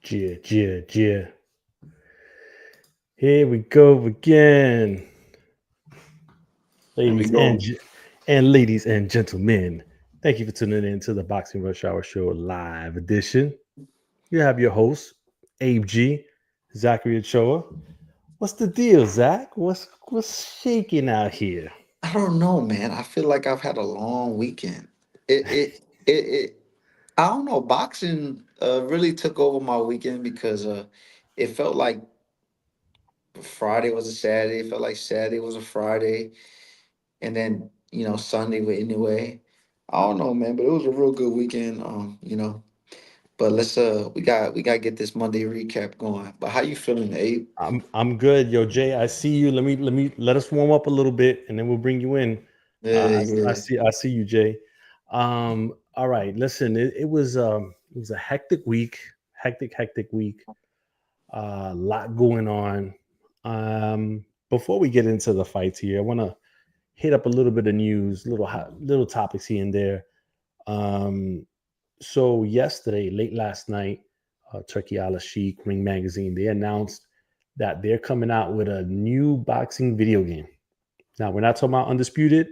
Yeah. Here we go again, There we ladies go. and ladies and gentlemen. Thank you for tuning in to the Boxing Rush Hour Show live edition. You have your host, Abe G, Zachary Ochoa. What's the deal, Zach? What's shaking out here? I don't know, man. I feel like I've had a long weekend. It I don't know. Boxing really took over my weekend because it felt like Friday was a Saturday. It felt like Saturday was a Friday, and then Sunday with Inoue. I don't know, man, but it was a real good weekend. But let's we got to get this Monday recap going. But how you feeling, Abe? I'm good, yo, Jay. I see you. Let us warm up a little bit, and then we'll bring you in. Yeah, I yeah. see you, Jay. All right. Listen, it was a hectic week. A lot going on. Before we get into the fights here, I want to hit up a little bit of news, little topics here and there. Um, so yesterday, late last night, Turkey Al Sheikh Ring Magazine they announced that they're coming out with a new boxing video game. Now we're not talking about Undisputed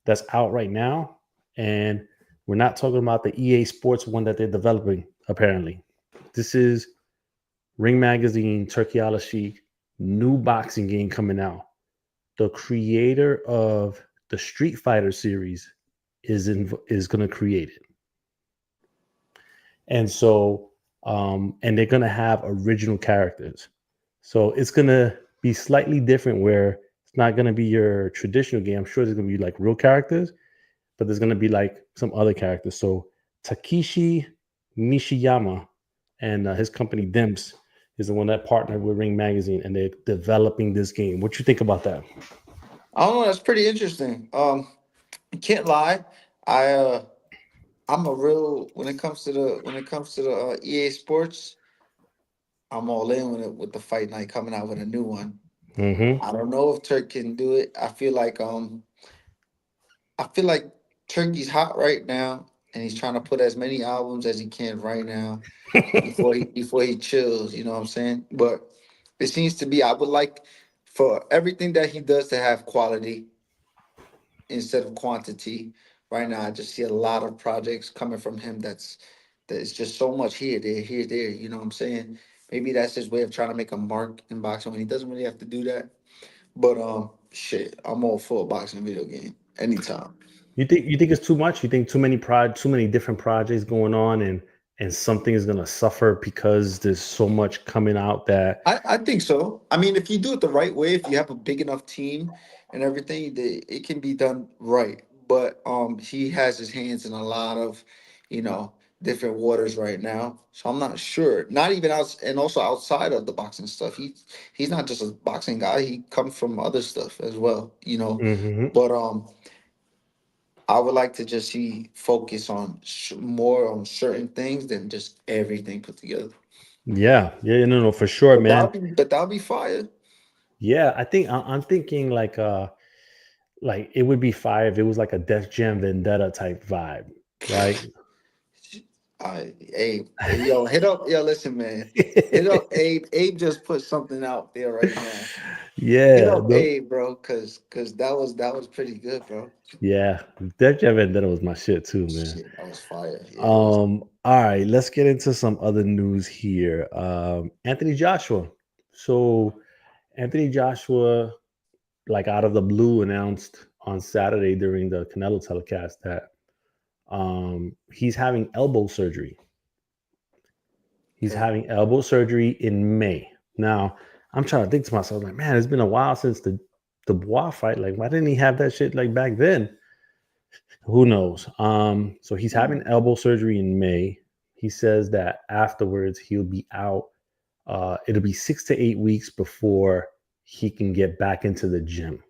that's out right now, and we're not talking about the EA Sports one that they're developing. Apparently, this is Ring Magazine, Turkey Al Sheikh, new boxing game coming out. The creator of the Street Fighter series is going to create it, and and they're going to have original characters. So it's going to be slightly different, where it's not going to be your traditional game. I'm sure there's going to be like real characters, but there's going to be like some other characters. So Takeshi Nishiyama and his company Dimps is the one that partnered with Ring Magazine, and they're developing this game. What you think about that? I don't know. That's pretty interesting. Can't lie. I I'm a real when it comes to the EA Sports. I'm all in with the fight night coming out with a new one. Hmm. I don't know if Turk can do it. I feel like Turkey's hot right now, and he's trying to put as many albums as he can right now before he chills. You know what I'm saying? But it seems to be. I would like for everything that he does to have quality instead of quantity. Right now, I just see a lot of projects coming from him. That's just so much here, there. You know what I'm saying? Maybe that's his way of trying to make a mark in boxing when he doesn't really have to do that. But shit, I'm all for a boxing video game anytime. You think it's too much? You think too many different projects going on, and something is gonna suffer because there's so much coming out that. I think so. I mean, if you do it the right way, if you have a big enough team and everything, it can be done right. But he has his hands in a lot of, you know, different waters right now. So I'm not sure. Not even out and also outside of the boxing stuff. He's not just a boxing guy. He comes from other stuff as well. Mhm. But I would like to just see focus on more on certain things than just everything put together. Yeah, no, for sure, man. But that'll be fire. Yeah, I'm thinking like it would be fire if it was like a Def Jam Vendetta type vibe, right? Yo, hit up, yo, listen, man, hit up Abe. Abe just put something out there right now. Hit Yeah, up Abe, bro, cause that was pretty good, bro. yeah. Def Jam Vendetta was my shit too, man. Shit, that was fire. Yeah, it was. All right, let's get into some other news here. Anthony Joshua. So Anthony Joshua, like out of the blue, announced on Saturday during the Canelo telecast that he's having elbow surgery. He's Okay. having elbow surgery in May. Now, I'm trying to think to myself, like, man, it's been a while since the Bois fight. Like, why didn't he have that shit like back then? Who knows? So he's having Mm. elbow surgery in May. He says that afterwards he'll be out. It'll be 6 to 8 weeks before he can get back into the gym.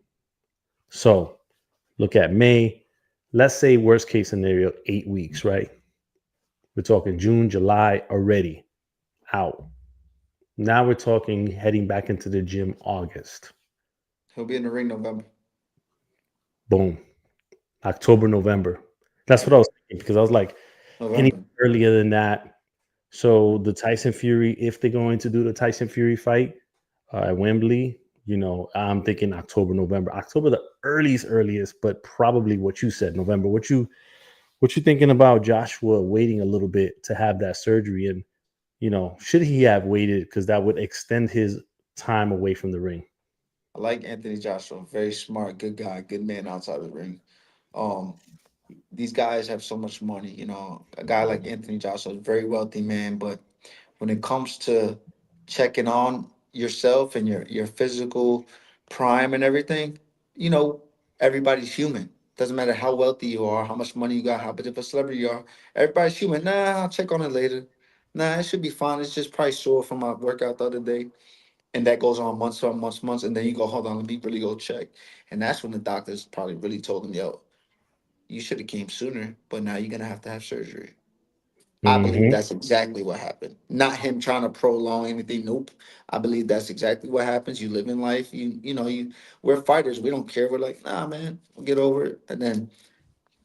So look at May. Let's say worst case scenario, 8 weeks, right? We're talking June, July already out. Now we're talking heading back into the gym August. He'll be in the ring November. Boom. October, November. That's what I Yeah, was thinking because I was like, any November. earlier than that, So the Tyson Fury, if they're going to do the Tyson Fury fight at Wembley, I'm thinking October, November, October, the earliest, but probably what you said, November. What you thinking about Joshua waiting a little bit to have that surgery? And should he have waited, because that would extend his time away from the ring? I like Anthony Joshua. Very smart, good guy, good man outside the ring. Um, these guys have so much money. A guy like Anthony Joshua is a very wealthy man, but when it comes to checking on yourself and your physical prime and everything, you know, everybody's human. Doesn't matter how wealthy you are, how much money you got, how big of a celebrity you are. Everybody's human. Nah, I'll check on it later. Nah, it should be fine. It's just probably sore from my workout the other day. And that goes on months, and then you go, hold on, let me really go check. And that's when the doctors probably really told him, yo, you should have came sooner, but now you're gonna have to have surgery. I believe Hmm. that's exactly what happened. Not him trying to prolong anything. Nope. I believe that's exactly what happens. You live in life. We're fighters. We don't care. We're like, nah, man, we'll get over it. And then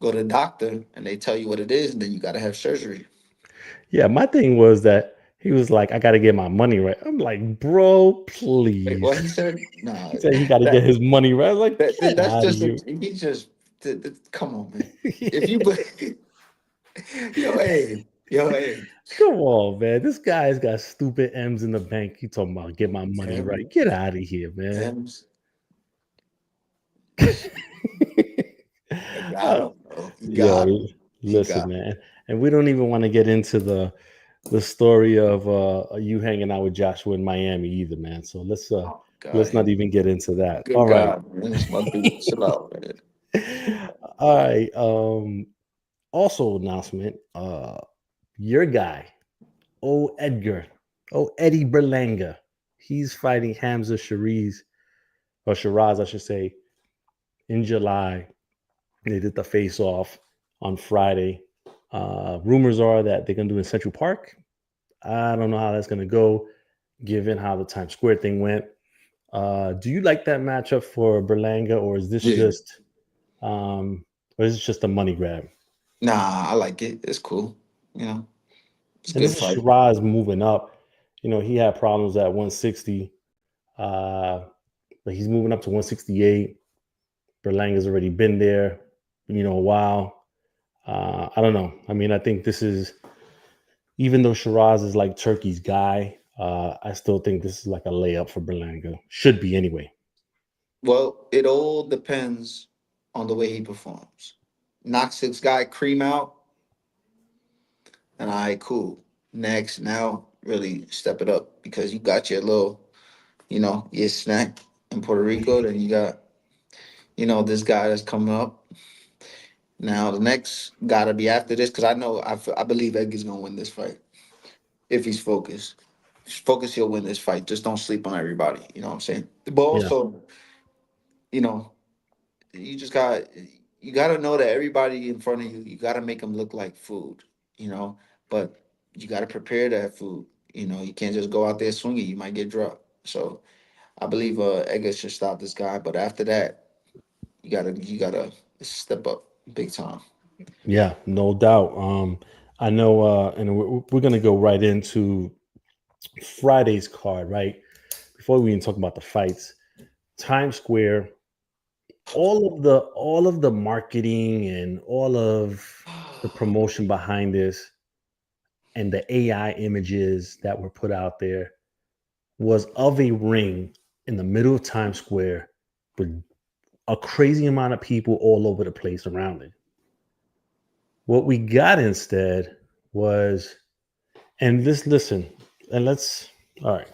go to the doctor and they tell you what it is, and then you gotta have surgery. Yeah, my thing was that he was like, I got to get my money right. I'm like, bro, Wait, please. what he said? Nah, He said he got to get that, his money right. I was like, get that's out of just here. he just come on, man. If you yo, hey, Come on, man. This guy's got stupid M's in the bank. He talking about get my money right. him, Get out of here, man. him, I got Uh, him, bro. He yo, got him. He listen, got him. man. And we don't even want to get into the story of you hanging out with Joshua in Miami either, man. So Oh God, let's not he even get into that. good All right. God, man. This must be chill out, man. All right. Also announcement. Your guy, Edgar, Eddie Berlanga. He's fighting Hamza Shiraz, I should say, in July. They did the face off on Friday. Rumors are that they're gonna do it in Central Park. I don't know how that's gonna go, given how the Times Square thing went. Do you like that matchup for Berlanga, Yeah. or is this just a money grab? Nah, I like it. It's cool. You know, it's a And good this is fight. Shiraz moving up. He had problems at 160, uh, but he's moving up to 168. Berlanga's already been there, a while. I don't know. I mean, I think this is, even though Shiraz is like Turkey's guy, I still think this is like a layup for Berlanga. Should be anyway. Well, it all depends on the way he performs. Knocks this guy cream out, and all right, cool. Next, now really step it up because you got your little, your snack in Puerto Rico. Then you got, this guy that's coming up. Now the next gotta be after this because I believe Edgar's gonna win this fight if he's focused. Focus, he'll win this fight. Just don't sleep on everybody. You know what I'm saying? But Yeah, also, you know, you just got you got to know that everybody in front of you, you got to make them look like food. You know, but you got to prepare that food. You can't just go out there swinging. You might get dropped. So I believe Edgar should stop this guy. But after that, you gotta step up big time. yeah, no doubt. I know, and we're gonna go right into Friday's card, right? Before we even talk about the fights, Times Square, all of the marketing and all of the promotion behind this, and the AI images that were put out there, was of a ring in the middle of Times Square with a crazy amount of people all over the place around it. What we got instead was, and this, listen, and let's, all right,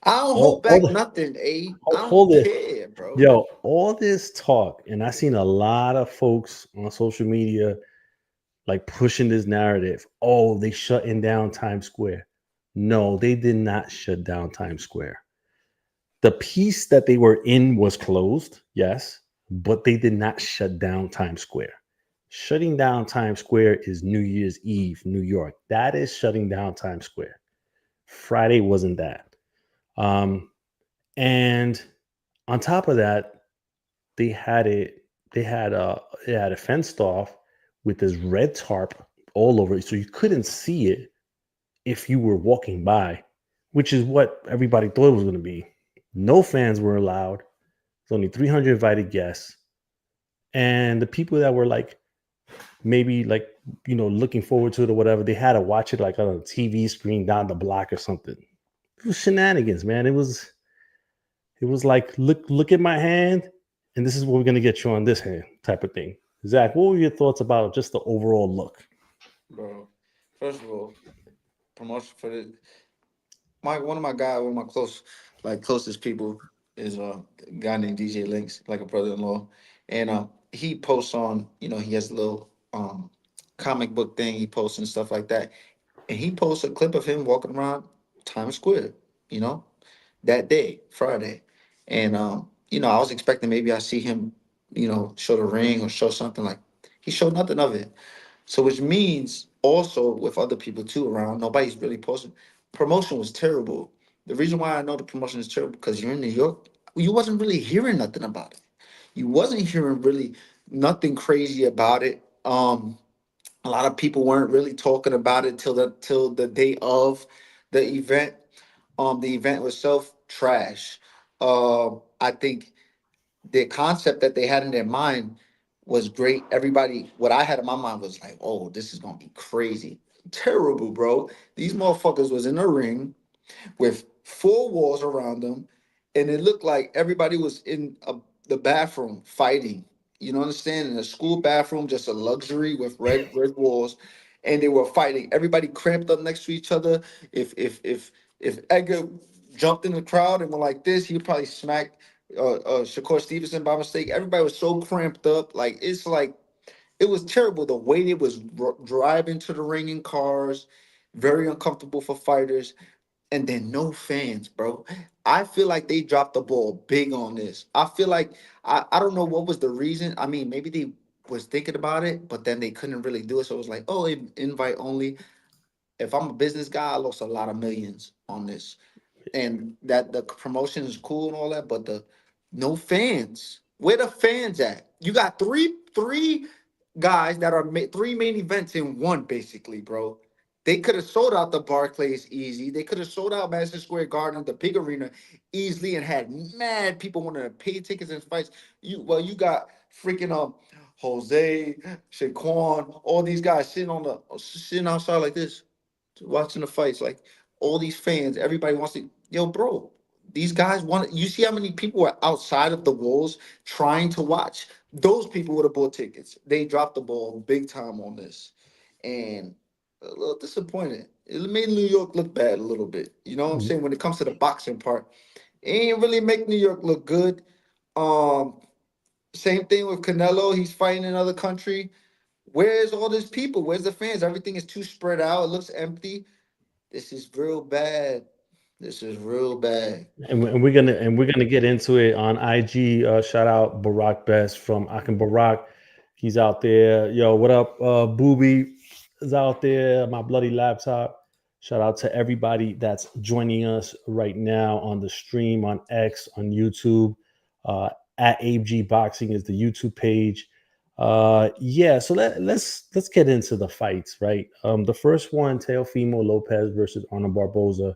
I don't all, hold all back the, nothing, A. I don't hold it, care, bro. yo, all this talk, and I seen a lot of folks on social media like pushing this narrative. Oh, they shutting down Times Square. No, they did not shut down Times Square. The piece that they were in was closed, yes, but they did not shut down Times Square. Shutting down Times Square is New Year's Eve, New York. That is shutting down Times Square. Friday wasn't that. Um, and on top of that, they had it. They had a fenced off with this red tarp all over it, so you couldn't see it, if you were walking by, which is what everybody thought it was going to be. No fans were allowed. There's only 300 invited guests. And the people that were like, maybe like, looking forward to it or whatever, they had to watch it like on a TV screen down the block or something. It was shenanigans, man. It was like, look at my hand, and this is what we're gonna get you on this hand type of thing. Zach, what were your thoughts about just the overall look? Bro. First of all, promotion for the my one of my guy, one of my closest people is a guy named DJ Links, like a brother-in-law, and he posts on, he has a little comic book thing he posts and stuff like that, and he posts a clip of him walking around Times Square, you know, that day, Friday, and I was expecting maybe I see him, show the ring or show something like. He showed nothing of it. So which means also with other people too around, nobody's really posting. Promotion was terrible. The reason why I know the promotion is terrible because you're in New York, you wasn't really hearing nothing about it. You wasn't hearing really nothing crazy about it. A lot of people weren't really talking about it till the day of the event. The event itself trash. I think the concept that they had in their mind was great. Everybody, what I had in my mind was like, oh, this is gonna be crazy. Terrible, bro. These motherfuckers was in a ring with four walls around them, and it looked like everybody was in the bathroom fighting. You know, understand? In a school bathroom, just a luxury with red walls, and they were fighting. Everybody cramped up next to each other. If Edgar jumped in the crowd and went like this, he would probably smack Shakur Stevenson by mistake. Everybody was so cramped up, like it's like it was terrible. The way they was driving to the ring in cars, very uncomfortable for fighters, and then no fans, bro. I feel like they dropped the ball big on this. I feel like I don't know what was the reason. I mean, maybe they was thinking about it, but then they couldn't really do it. So it was like, oh, invite only. If I'm a business guy, I lost a lot of millions on this. And that the promotion is cool and all that, but the no fans. Where the fans at? You got three guys that are three main events in one, basically, bro. They could have sold out the Barclays easy. They could have sold out Madison Square Garden, the big arena, easily, and had mad people wanting to pay tickets and fights. You got freaking Jose, Shaquan, all these guys sitting outside like this, watching the fights. Like all these fans, everybody wants to. Yo, bro, these guys want. You see how many people are outside of the walls trying to watch? Those people would have bought tickets. They dropped the ball big time on this, and a little disappointed. It made New York look bad a little bit. You know what I'm saying? When it comes to the boxing part, it ain't really make New York look good. Um, Same thing with Canelo. He's fighting in another country. Where's all these people? Where's the fans? Everything is too spread out. It looks empty. This is real bad. This is real bad. And we're gonna get into it on IG. Shout out Barack Best from Akin Barack. He's out there. Yo, what up? Booby is out there. My bloody laptop. Shout out to everybody that's joining us right now on the stream on X, on YouTube. Uh, at AG Boxing is the YouTube page. Yeah, so let's get into the fights, right? The first one, Teofimo Lopez versus Arnold Barboza.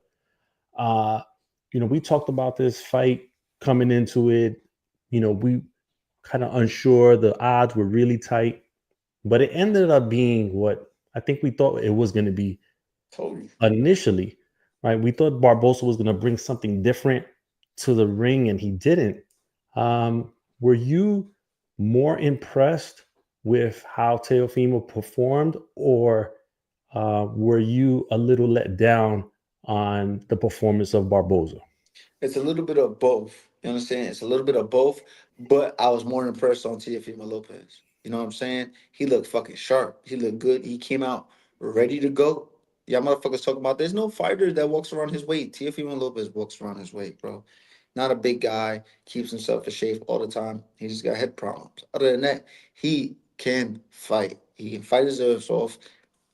uh, we talked about this fight coming into it. We kind of unsure. The odds were really tight, but it ended up being what I think we thought it was going to be Totally. initially, right? We thought Barbosa was going to bring something different to the ring, and he didn't. Were you more impressed with how Teofimo performed, or were you a little let down on the performance of Barboza? It's a little bit of both. You understand? It's a little bit of both, but I was more impressed on Teofimo Lopez. You know what I'm saying? He looked fucking sharp. He looked good. He came out ready to go. Y'all motherfuckers talking about there's no fighter that walks around his weight. Teofimo Lopez walks around his weight, bro. Not a big guy, keeps himself in shape all the time. He just got head problems. Other than that, he can fight. He can fight his ass off.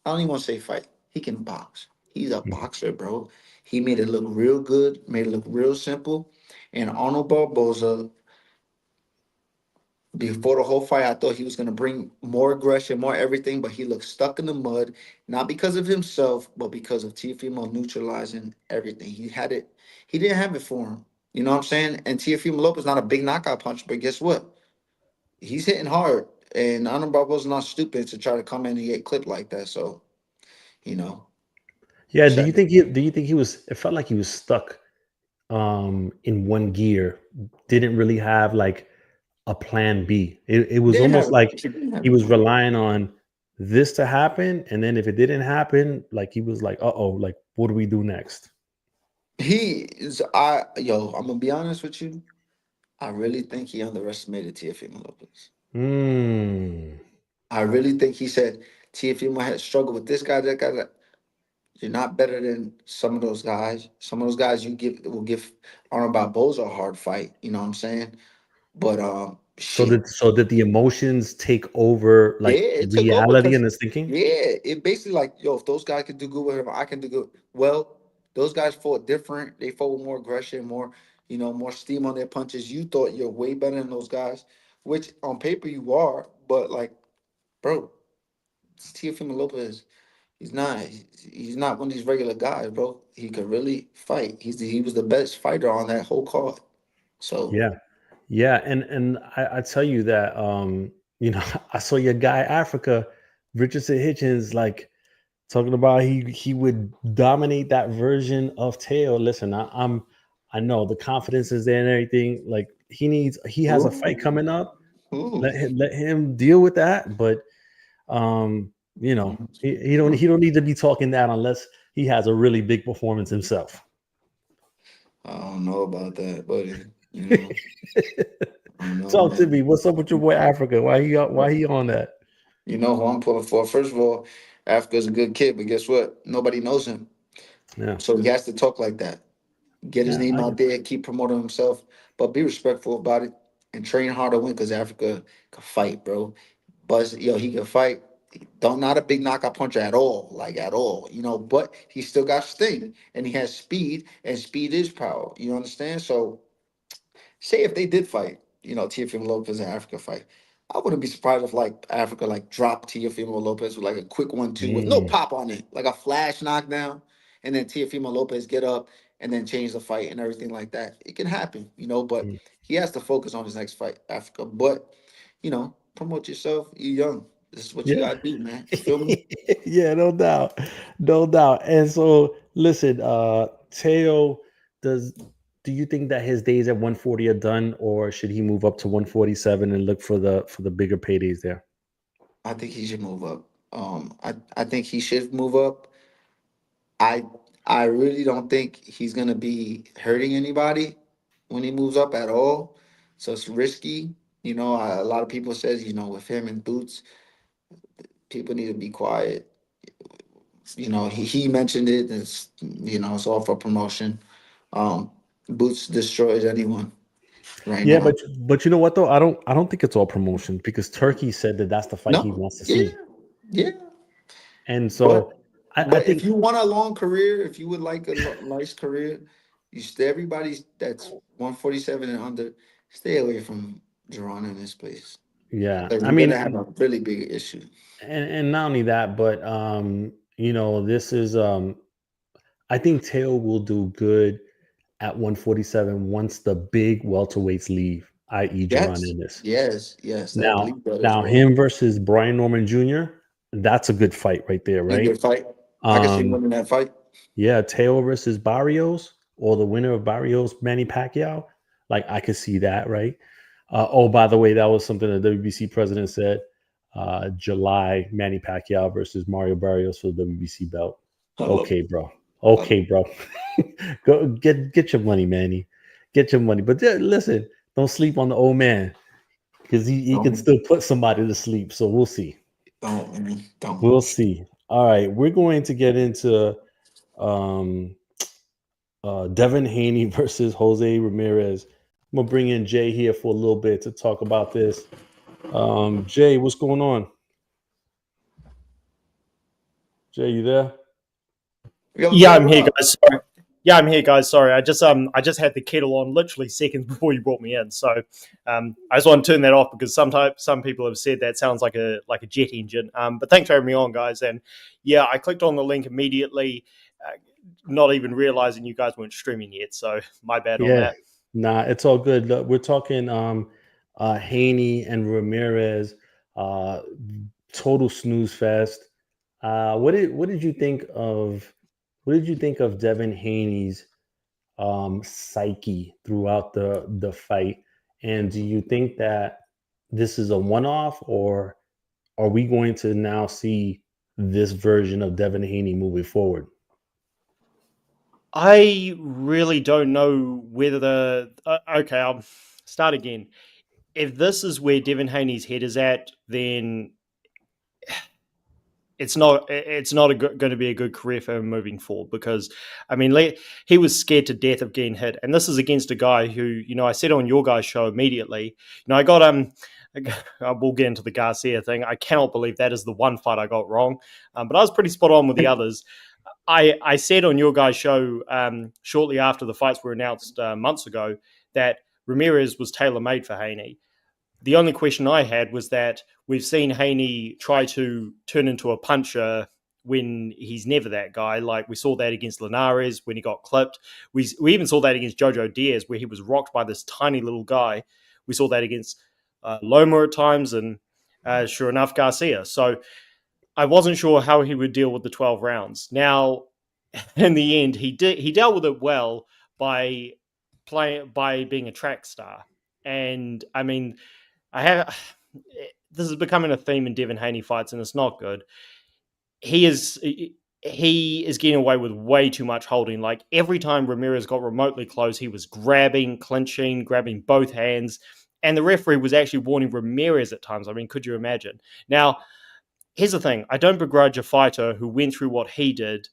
I don't even want to say fight. He can box. He's a boxer, bro. He made it look real good, made it look real simple. And Arnold Barboza, Before the whole fight, I thought he was gonna bring more aggression, more everything, but he looked stuck in the mud, not because of himself, but because of Teofimo neutralizing everything. He had it, he didn't have it for him. You know what I'm saying? And Teofimo Lopez not a big knockout puncher, but guess what? He's hitting hard. And Anand Barboza's not stupid to try to come in and get clipped like that. So, you know, Yeah. Do you check. think he was? It felt like he was stuck in one gear. Didn't really have like a plan B. It He was didn't have almost it. like He didn't have he it. was relying on this to happen, and then if it didn't happen, like he was like, "Uh oh, like what do we do next?" He is I'm gonna be honest with you. I really think he underestimated Teofimo Lopez. Hmm. I really think he said Teofimo had struggled with this guy, that guy, that. You're not better than some of those guys. Some of those guys you give will give Arnold Barboza a hard fight. You know what I'm saying? But shit, So did the emotions take over yeah, like it took over reality because in his thinking? yeah, it basically like yo, if those guys can do good with him, I can do good. Well, those guys fought different. They fought with more aggression, more more steam on their punches. You thought you're way better than those guys, which on paper you are, but like, bro, Teofimo Lopez. He's not. He's not one of these regular guys, bro. He could really fight. He was the best fighter on that whole card. So Yeah. Yeah, and I tell you that you know, I saw your guy Africa, Richardson Hitchens, like talking about he would dominate that version of Teo. Listen, I know the confidence is there and everything. Like he has a fight ooh, coming up. ooh. Let him deal with that. But you know, he don't need to be talking that unless he has a really big performance himself. I don't know about that, buddy. You know, I don't know, Talk to me. man. What's up with your boy Africa? Why he on that? You know who I'm pulling for? First of all, Africa's a good kid, but guess what? Nobody knows him, Yeah. so he has to talk like that. Get his Yeah. name out there, keep promoting himself, but be respectful about it and train hard to win because Africa can fight, bro. But yo, he can fight. Don't not a big knockout puncher at all, like at all, But he still got sting, and he has speed, and speed is power. You understand? So, say if they did fight, Teofimo Lopez and Africa fight, I wouldn't be surprised if like Africa like dropped Teofimo Lopez with like a quick 1-2 with no Mm, pop on it, like a flash knockdown, and then Teofimo Lopez get up and then change the fight and everything like that. It can happen, but mm. he has to focus on his next fight, Africa. But promote yourself. You're young. This is what you Yeah. gotta do, man. You feel me? Yeah, no doubt. No doubt. And so listen, Teo, does do you think that his days at 140 are done, or should he move up to 147 and look for the bigger paydays there? I think he should move up. I think he should move up. I I really don't think he's gonna be hurting anybody when he moves up at all. So it's risky. A lot of people says, with him and Boots, people need to be quiet. He mentioned it. It's all for promotion. Um, Boots destroys anyone right Yeah, now. but you know what though? I don't think it's all promotion because Turkey said that that's the fight he No, wants to yeah, see. yeah. And But so I but if think you want a long career, if you would like a nice career, you stay. Everybody that's 147 and under, stay away from Geron in this place yeah. because I you're gonna mean have a really big issue. and not only that, but you know, this is I think Teo will do good at 147 once the big welterweights leave, i.e. Jaron Yes, Ennis. yes, yes. I Now, believe that as now well. him versus Brian Norman Jr., that's a good fight right there, A right? good fight. I can see him Um, winning that fight. yeah, Teo versus Barrios, or the winner of Barrios Manny Pacquiao, like I could see that, right? Oh, by the way, that was something the WBC president said. July Manny Pacquiao versus Mario Barrios for the WBC belt. I love Okay, it. bro. I love Okay, it. bro. Go get your money, Manny. Get your money. But listen, don't sleep on the old man because he can Don't, still put somebody to sleep. So we'll see. don't, man, don't. We'll see. All right, we're going to get into um, Devin Haney versus Jose Ramirez. I'm gonna bring in Jay here for a little bit to talk about this. Jay, what's going on? Jay, you there? Yo, Yeah, Jay, I'm what here, up? guys. Sorry. Yeah, I'm here, guys. Sorry, I just had the kettle on literally seconds before you brought me in. So I just want to turn that off because sometimes some people have said that sounds like a jet engine. But thanks for having me on, guys. And yeah, I clicked on the link immediately, not even realizing you guys weren't streaming yet. So my bad on Yeah, that. nah, it's all good. Look, we're talking Haney and Ramirez, uh total snooze fest. What did you think of Devin Haney's psyche throughout the fight? And do you think that this is a one-off, or are we going to now see this version of Devin Haney moving forward? I really don't know whether the okay. I'll start again. If this is where Devin Haney's head is at, then it's not going to be a good career for him moving forward because I mean he was scared to death of getting hit, and this is against a guy who I said on your guys' show immediately. I got we'll get into the Garcia thing. I cannot believe that is the one fight I got wrong, but I was pretty spot on with the others. I said on your guys' show shortly after the fights were announced months ago that Ramirez was tailor made for Haney. The only question I had was that we've seen Haney try to turn into a puncher when he's never that guy. Like we saw that against Linares when he got clipped. We even saw that against Jojo Diaz where he was rocked by this tiny little guy. We saw that against Loma at times and sure enough Garcia. So I wasn't sure how he would deal with the 12 rounds. Now, in the end, he dealt with it well by being a track star. And I mean, I have this is becoming a theme in Devin Haney fights, and it's not good. He is he is getting away with way too much holding. Like every time Ramirez got remotely close, he was grabbing, clinching, grabbing both hands, and the referee was actually warning Ramirez at times. I mean, could you imagine? Now, here's the thing: I don't begrudge a fighter who went through what he did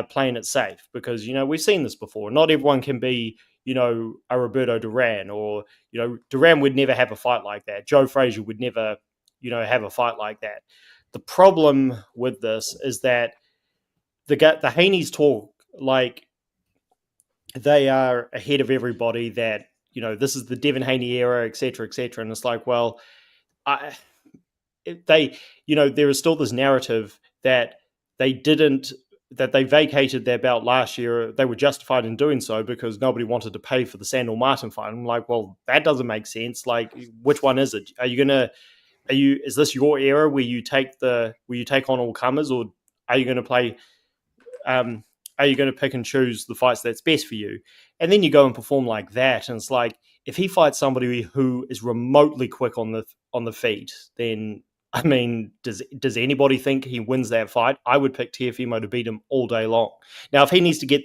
playing it safe because we've seen this before. Not everyone can be a Roberto Duran, or Duran would never have a fight like that. Joe Frazier would never have a fight like that. The problem with this is that the Haneys talk like they are ahead of everybody. That this is the Devin Haney era, etc., etc. And it's like, well, I they there is still this narrative that they didn't that they vacated their belt last year. They were justified in doing so because nobody wanted to pay for the Sandor Martin fight. I'm like, well, that doesn't make sense. Like, which one is it? Is this your era where you take on all comers, or are you going to play um, are you going to pick and choose the fights that's best for you? And then you go and perform like that, and it's like if he fights somebody who is remotely quick on the feet, then I mean, does anybody think he wins that fight? I would pick Teofimo to beat him all day long. Now, if he needs to get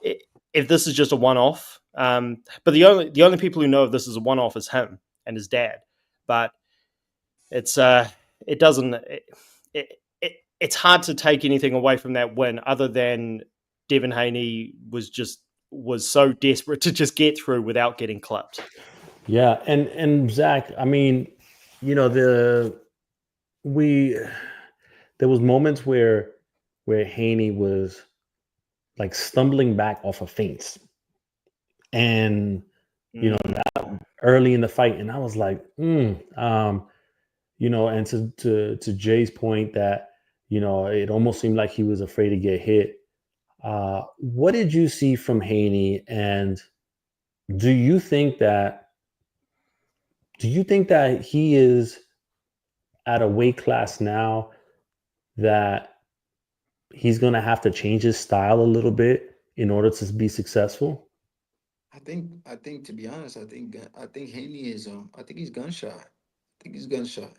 if this is just a one off, but the only people who know if this is a one off is him and his dad. But it's it doesn't it's hard to take anything away from that win other than Devin Haney was so desperate to just get through without getting clipped. Yeah, and Zach, I mean, you know, we there was moments where Haney was like stumbling back off of feints, and early in the fight, and I was like, and to Jay's point that it almost seemed like he was afraid to get hit. What did you see from Haney, and do you think that he is at a weight class now that he's going to have to change his style a little bit in order to be successful? I think to be honest, I think Haney is I think he's gunshot. I think he's gunshot.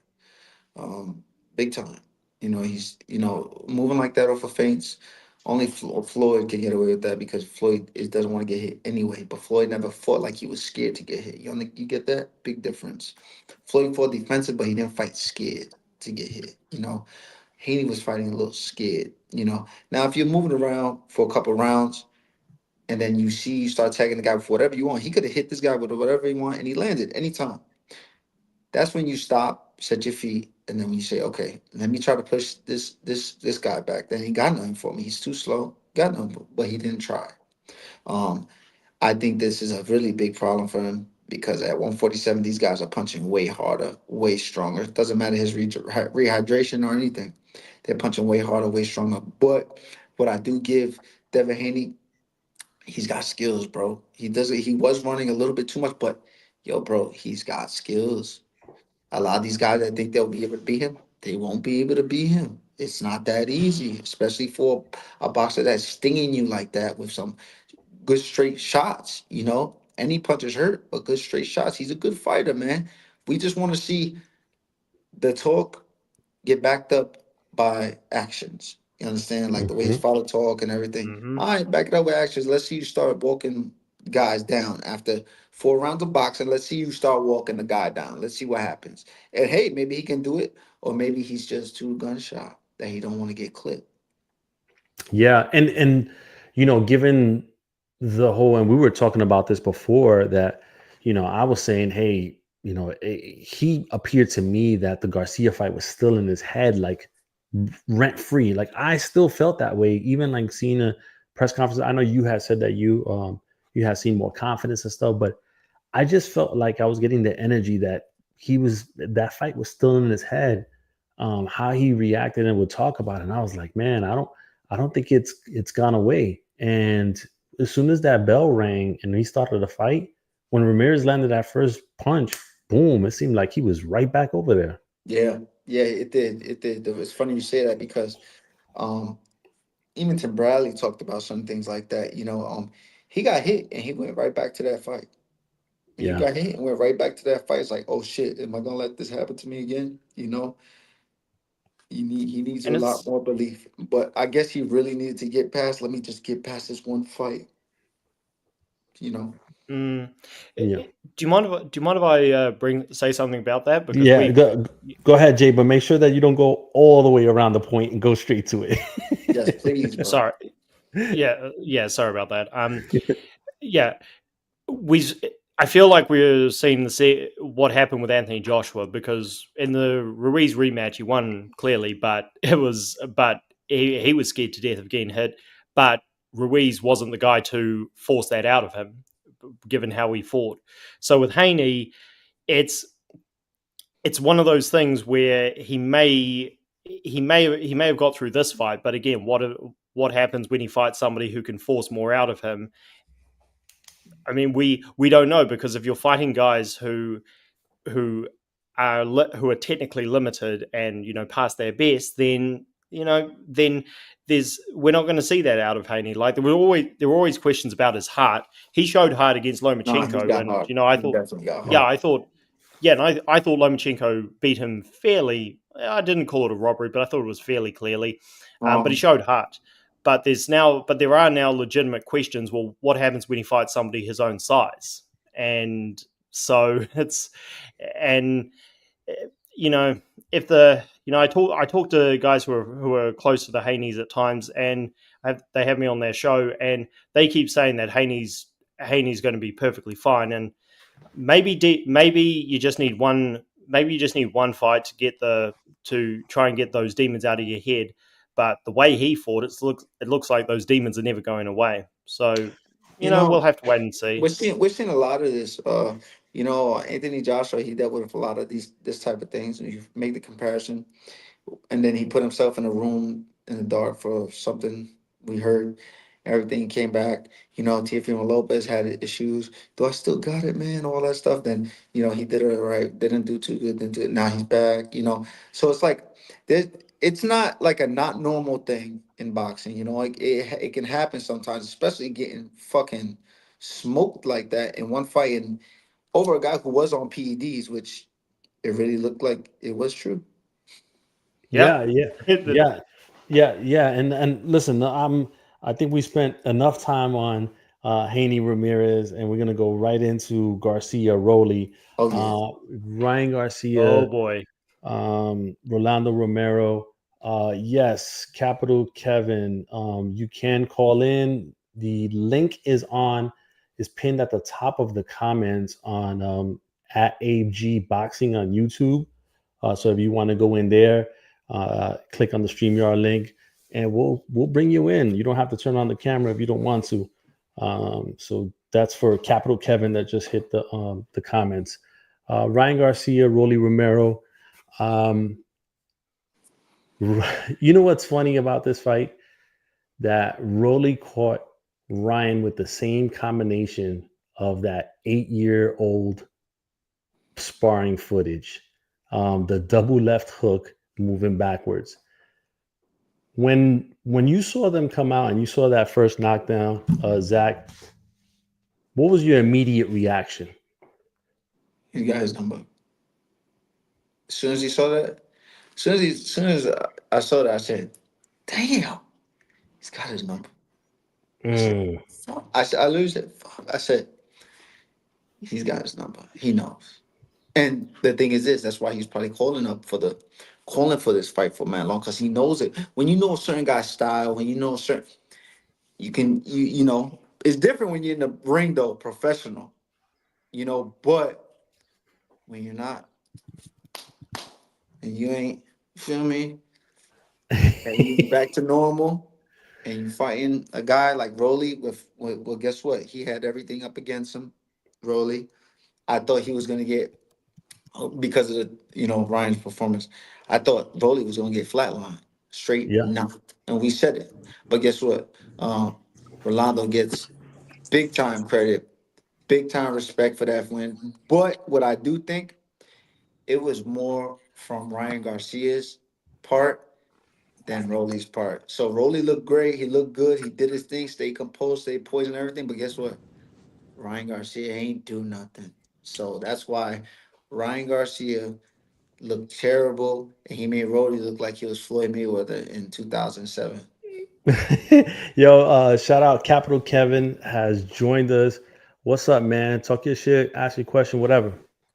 Big time. He's moving like that off of feints. Only Floyd can get away with that because Floyd doesn't want to get hit anyway. But Floyd never fought like he was scared to get hit. You get that big difference. Floyd fought defensive, but he didn't fight scared to get hit. Haney was fighting a little scared. Now if you're moving around for a couple rounds and then you start tagging the guy with whatever you want, he could have hit this guy with whatever he want and he landed anytime. That's when you stop, set your feet, and then you say, okay, let me try to push this guy back. Then he got nothing for me. He's too slow. got none, but he didn't try. Um, I think this is a really big problem for him because at 147, these guys are punching way harder, way stronger. It doesn't matter his rehydration or anything. They're punching way harder, way stronger. But what I do give Devin Haney, he's got skills, bro. He doesn't. He was running a little bit too much, but yo, bro, he's got skills. A lot of these guys that think they'll be able to beat him, they won't be able to beat him. It's not that easy, especially for a boxer that's stinging you like that with some good straight shots, you know. Any punches hurt, but good straight shots. He's a good fighter, man. We just want to see the talk get backed up by actions. You understand? Like the way his Mhm. father talk and everything. Hmm. All right, back it up with actions. Let's see you start walking guys down after 4 rounds of boxing. Let's see you start walking the guy down. Let's see what happens. And hey, maybe he can do it, or maybe he's just too gunshot that he don't want to get clipped. Yeah, and given the whole, and we were talking about this before, that I was saying, hey, he appeared to me that the Garcia fight was still in his head, like rent free. Like I still felt that way, even like seeing a press conference. I know you had said that you had seen more confidence and stuff, but I just felt like I was getting the energy that that fight was still in his head. How he reacted and would talk about it, and I was like, man, I don't think it's gone away. And as soon as that bell rang and he started the fight, when Ramirez landed that first punch, boom! It seemed like he was right back over there. Yeah, yeah, it did. It did. It's funny you say that because um even Tim Bradley talked about some things like that. He got hit and he went right back to that fight. He Yeah, got hit and went right back to that fight. It's like, oh shit, am I gonna let this happen to me again? He needs a And lot it's more belief. But I guess he really needed to get past. Let me just get past this one fight. You know. mm, yeah, do you mind if I bring say something about that because yeah. Go ahead, Jay, but make sure that you don't go all the way around the point and go straight to Yes, it. please, bro. sorry, yeah, sorry about that. Yeah, we I feel like we're seeing what happened with Anthony Joshua because in the Ruiz rematch he won clearly, but he was scared to death of getting hit. But Ruiz wasn't the guy to force that out of him, given how he fought. So with Haney, it's it's one of those things where he may have got through this fight, but again, what happens when he fights somebody who can force more out of him? I mean, we don't know because if you're fighting guys who who are technically limited and past their best, then there's we're not going to see that out of Haney. Like there were always questions about his heart. He showed heart against Nah, he's Lomachenko, got and heart. I He thought, definitely got yeah, heart. I thought, yeah, and I thought Lomachenko beat him fairly. I didn't call it a robbery, but I thought it was fairly clearly. But he Um, showed heart. But there are now legitimate questions. Well, what happens when he fights somebody his own size? And so and eh, you know, if I talk to guys who are close to the Haneys at times, and they have me on their show, and they keep saying that Haney's going to be perfectly fine, and maybe you just need one. Maybe you just need one fight to try and get those demons out of your head. But the way he fought, it looks like those demons are never going away. So you we'll know, have to wait and see. we're seeing a lot of this. Anthony Joshua, he dealt with a lot of this type of things. And you make the comparison, and then he put himself in a room in the dark for something we heard. Everything came back. Teofimo Lopez had issues. Do I still got it, man? All that stuff. Then he did it right. Didn't do too good. Didn't do it. Now he's back. So it's like there. It's not like a not normal thing in boxing. Like it can happen sometimes, especially getting fucking smoked like that in one fight and over a guy who was on PEDs, which it really looked like it was true. Yeah. Yeah, yeah, yeah, yeah. And listen, I think we spent enough time on Haney Ramirez, and we're gonna go right into Garcia Rowley. Oh yeah. Ryan Oh Garcia, boy. Rolando Romero. Yes, Capital Kevin. You can call in. The link is pinned at the top of the comments on at AG Boxing on YouTube. So if you want to go in there, click on the StreamYard link and we'll bring you in. You don't have to turn on the camera if you don't want to. So that's for Capital Kevin that just hit the comments. Ryan Garcia, Rolly Romero. You know what's funny about this fight? That Rolly caught Ryan with the same combination of that 8-year-old sparring footage, the double left hook moving backwards. When you saw them come out and you saw that first knockdown, Zach, what was your immediate reaction? He got his number. As soon as he saw that, as soon as I saw that, I said, "Damn, he's got his number." I lose it. I said, "He's got his number. He knows." And the thing is this: that's why he's probably calling for this fight for man long, because he knows it. When you know a certain guy's style, when you know a certain, you know it's different when you're in the ring though, professional, but when you're not, and you ain't, you feel me, and you back to normal, and you fighting a guy like Rolly well, guess what? He had everything up against him. Rolly, I thought he was gonna get, because of Ryan's performance. I thought Rolly was gonna get flatlined, straight Yeah. knocked, and we said it. But guess what? Rolando gets big time credit, big time respect for that win. But what I do think, it was more from Ryan Garcia's part than Rolly's part. So Rolly looked great. He looked good. He did his thing, stayed composed, stayed poised and everything. But guess what? Ryan Garcia ain't do nothing. So that's why Ryan Garcia looked terrible, and he made Rolly look like he was Floyd Mayweather in 2007. Yo, shout out Capital Kevin has joined us. What's up, man? Talk your shit, ask your question, whatever.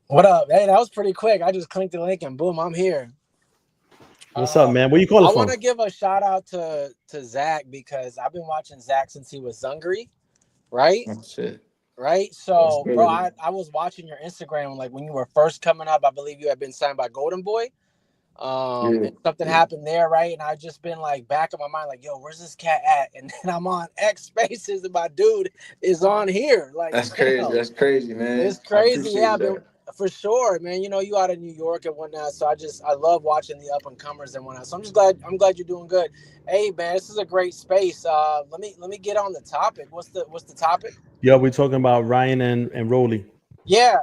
What up? Hey, that was pretty quick. I just clicked the link and boom, I'm here. What's up, man? Where you calling I from? want to give a shout out to Zach, because I've been watching Zach since he was Zungary, right? That's it. Right. So, That's bro, good. I was watching your Instagram like when you were first coming up. I believe you had been signed by Golden Boy. And something happened there, right? And I've just been like back in my mind, like, yo, where's this cat at? And then I'm on X Spaces and my dude is on here. Like, That's crazy. That's crazy, man. It's crazy. Yeah, that. for sure, man. You out of New York and whatnot. So I love watching the up and comers and whatnot. So I'm glad you're doing good. Hey, man, this is a great space. Let me get on the topic. What's the topic? Yeah, we're talking about Ryan and Rolly. Yeah,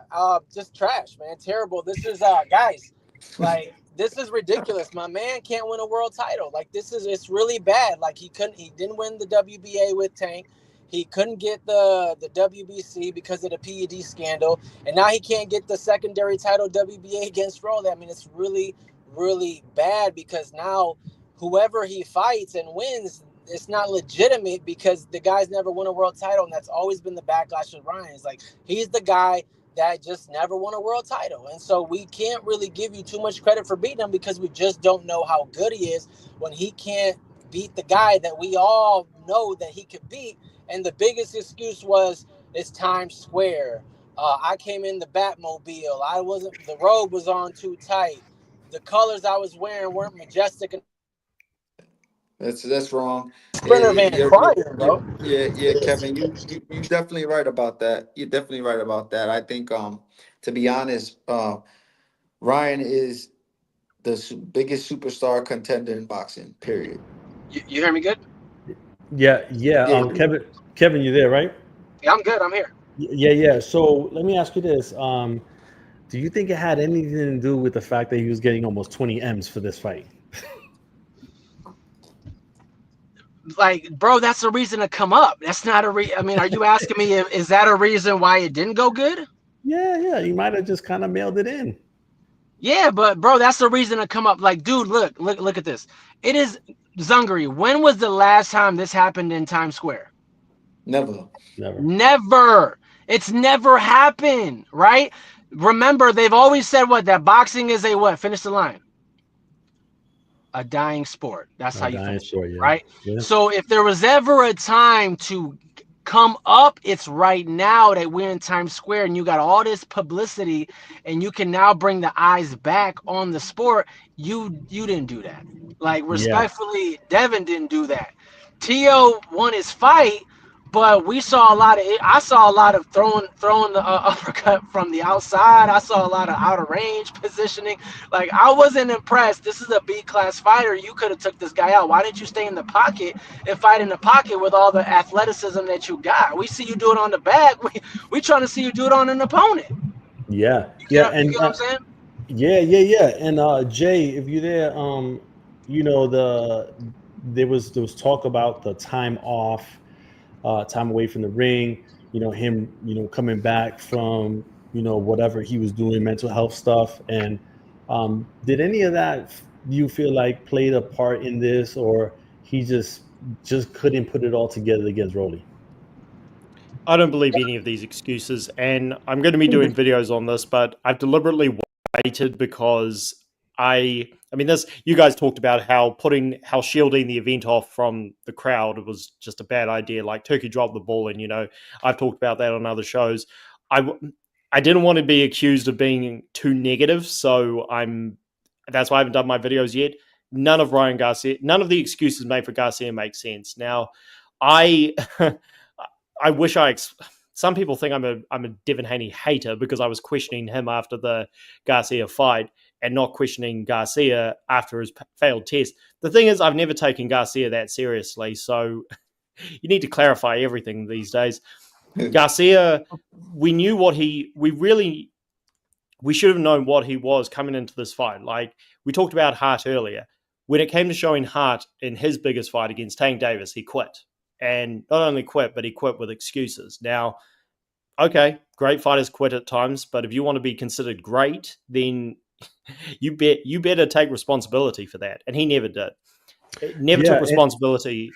just trash, man. Terrible. This is guys, like, this is ridiculous. My man can't win a world title. Like, it's really bad. Like, he didn't win the WBA with Tank. He couldn't get the WBC because of the PED scandal, and now he can't get the secondary title WBA against Rolly. I mean, it's really, really bad, because now whoever he fights and wins, it's not legitimate, because the guy's never won a world title, and that's always been the backlash with Ryan. It's like, he's the guy that just never won a world title, and so we can't really give you too much credit for beating him, because we just don't know how good he is when he can't beat the guy that we all know that he could beat. And the biggest excuse was, it's Times Square. I came in the Batmobile. The robe was on too tight. The colors I was wearing weren't majestic. That's wrong. Sprinter van crying, bro. Yeah, Kevin, you definitely right about that. You're definitely right about that. I think, to be honest, Ryan is the biggest superstar contender in boxing. Period. You hear me good? Yeah. Kevin, you there, right? Yeah, I'm good. I'm here. Yeah. So let me ask you this: do you think it had anything to do with the fact that he was getting almost 20 M's for this fight? Like, bro, that's a reason to come up. That's not I mean, are you asking me is that a reason why it didn't go good? Yeah. He might have just kind of mailed it in. Yeah, but bro, that's the reason to come up. Like, dude, look at this. It is Zungary. When was the last time this happened in Times Square? Never. It's never happened, right? Remember, they've always said that boxing is finish the line. A dying sport. That's how you finish it, right? Yeah. So if there was ever a time to come up, it's right now that we're in Times Square and you got all this publicity and you can now bring the eyes back on the sport. You didn't do that. Like, Yeah. respectfully, Devin didn't do that. Tio won his fight, but we saw a lot of it. I saw a lot of throwing the uppercut from the outside. I saw a lot of out of range positioning. Like, I wasn't impressed. This is a B-class fighter. You could have took this guy out. Why didn't you stay in the pocket and fight in the pocket with all the athleticism that you got? We see you do it on the back. We trying to see you do it on an opponent. Yeah. You Yeah. you And get what I'm saying? yeah. And Jay, if you're there, there was talk about the time off, time away from the ring, him, coming back from, whatever he was doing, mental health stuff. And did any of that you feel like played a part in this, or he just couldn't put it all together against Rolly? I don't believe any of these excuses, and I'm going to be doing videos on this, but I've deliberately waited because I mean, this, you guys talked about how shielding the event off from the crowd was just a bad idea. Like, Turkey dropped the ball, and I've talked about that on other shows. I didn't want to be accused of being too negative, so that's why I haven't done my videos yet. None of the excuses made for Garcia make sense. Now, I I wish some people think I'm a Devin Haney hater because I was questioning him after the Garcia fight and not questioning Garcia after his failed test. The thing is, I've never taken Garcia that seriously, so you need to clarify everything these days. Garcia, we should have known what he was coming into this fight. Like, we talked about Hart earlier. When it came to showing Hart in his biggest fight against Tank Davis, he quit. And not only quit, but he quit with excuses. Now, okay, great fighters quit at times, but if you want to be considered great, then you better take responsibility for that. And he never did. Never took responsibility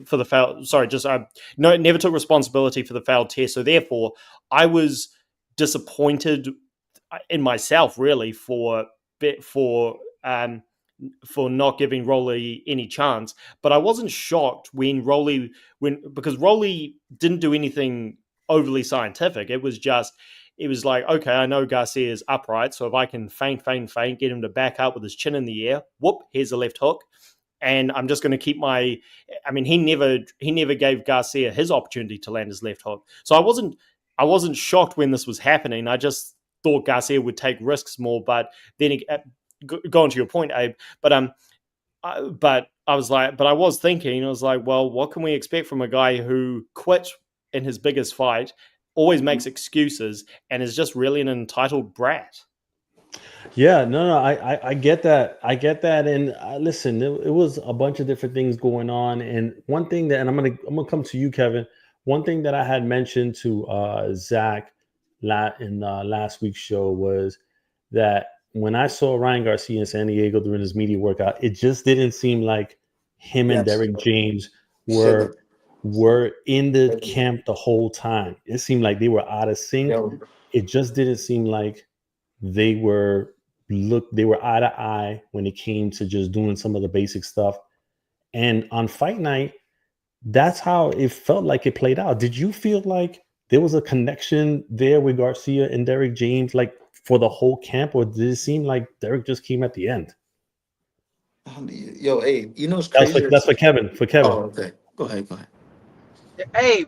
for the foul. Sorry, never took responsibility for the failed test. So therefore, I was disappointed in myself, really, for not giving Rolly any chance. But I wasn't shocked because Rolly didn't do anything overly scientific. It was like, okay, I know Garcia is upright, so if I can feint, get him to back up with his chin in the air, whoop, here's a left hook. And I'm just going to keep he never gave Garcia his opportunity to land his left hook. So I wasn't shocked when this was happening. I just thought Garcia would take risks more. But then, going to your point, Abe, but I was thinking, well, what can we expect from a guy who quit in his biggest fight, always makes excuses, and is just really an entitled brat? Yeah, no, I get that. And listen, it was a bunch of different things going on. And one thing that, and I'm gonna come to you, Kevin. One thing that I had mentioned to Zach in last week's show was that when I saw Ryan Garcia in San Diego during his media workout, it just didn't seem like him and Derek James were in the camp the whole time. It seemed like they were out of sync. It just didn't seem like they were eye to eye when it came to just doing some of the basic stuff. And on fight night, that's how it felt like it played out. Did you feel like there was a connection there with Garcia and Derek James, like for the whole camp, or did it seem like Derek just came at the end? Yo, Abe, it's crazy. That's for Kevin. Oh, okay. Go ahead. Hey,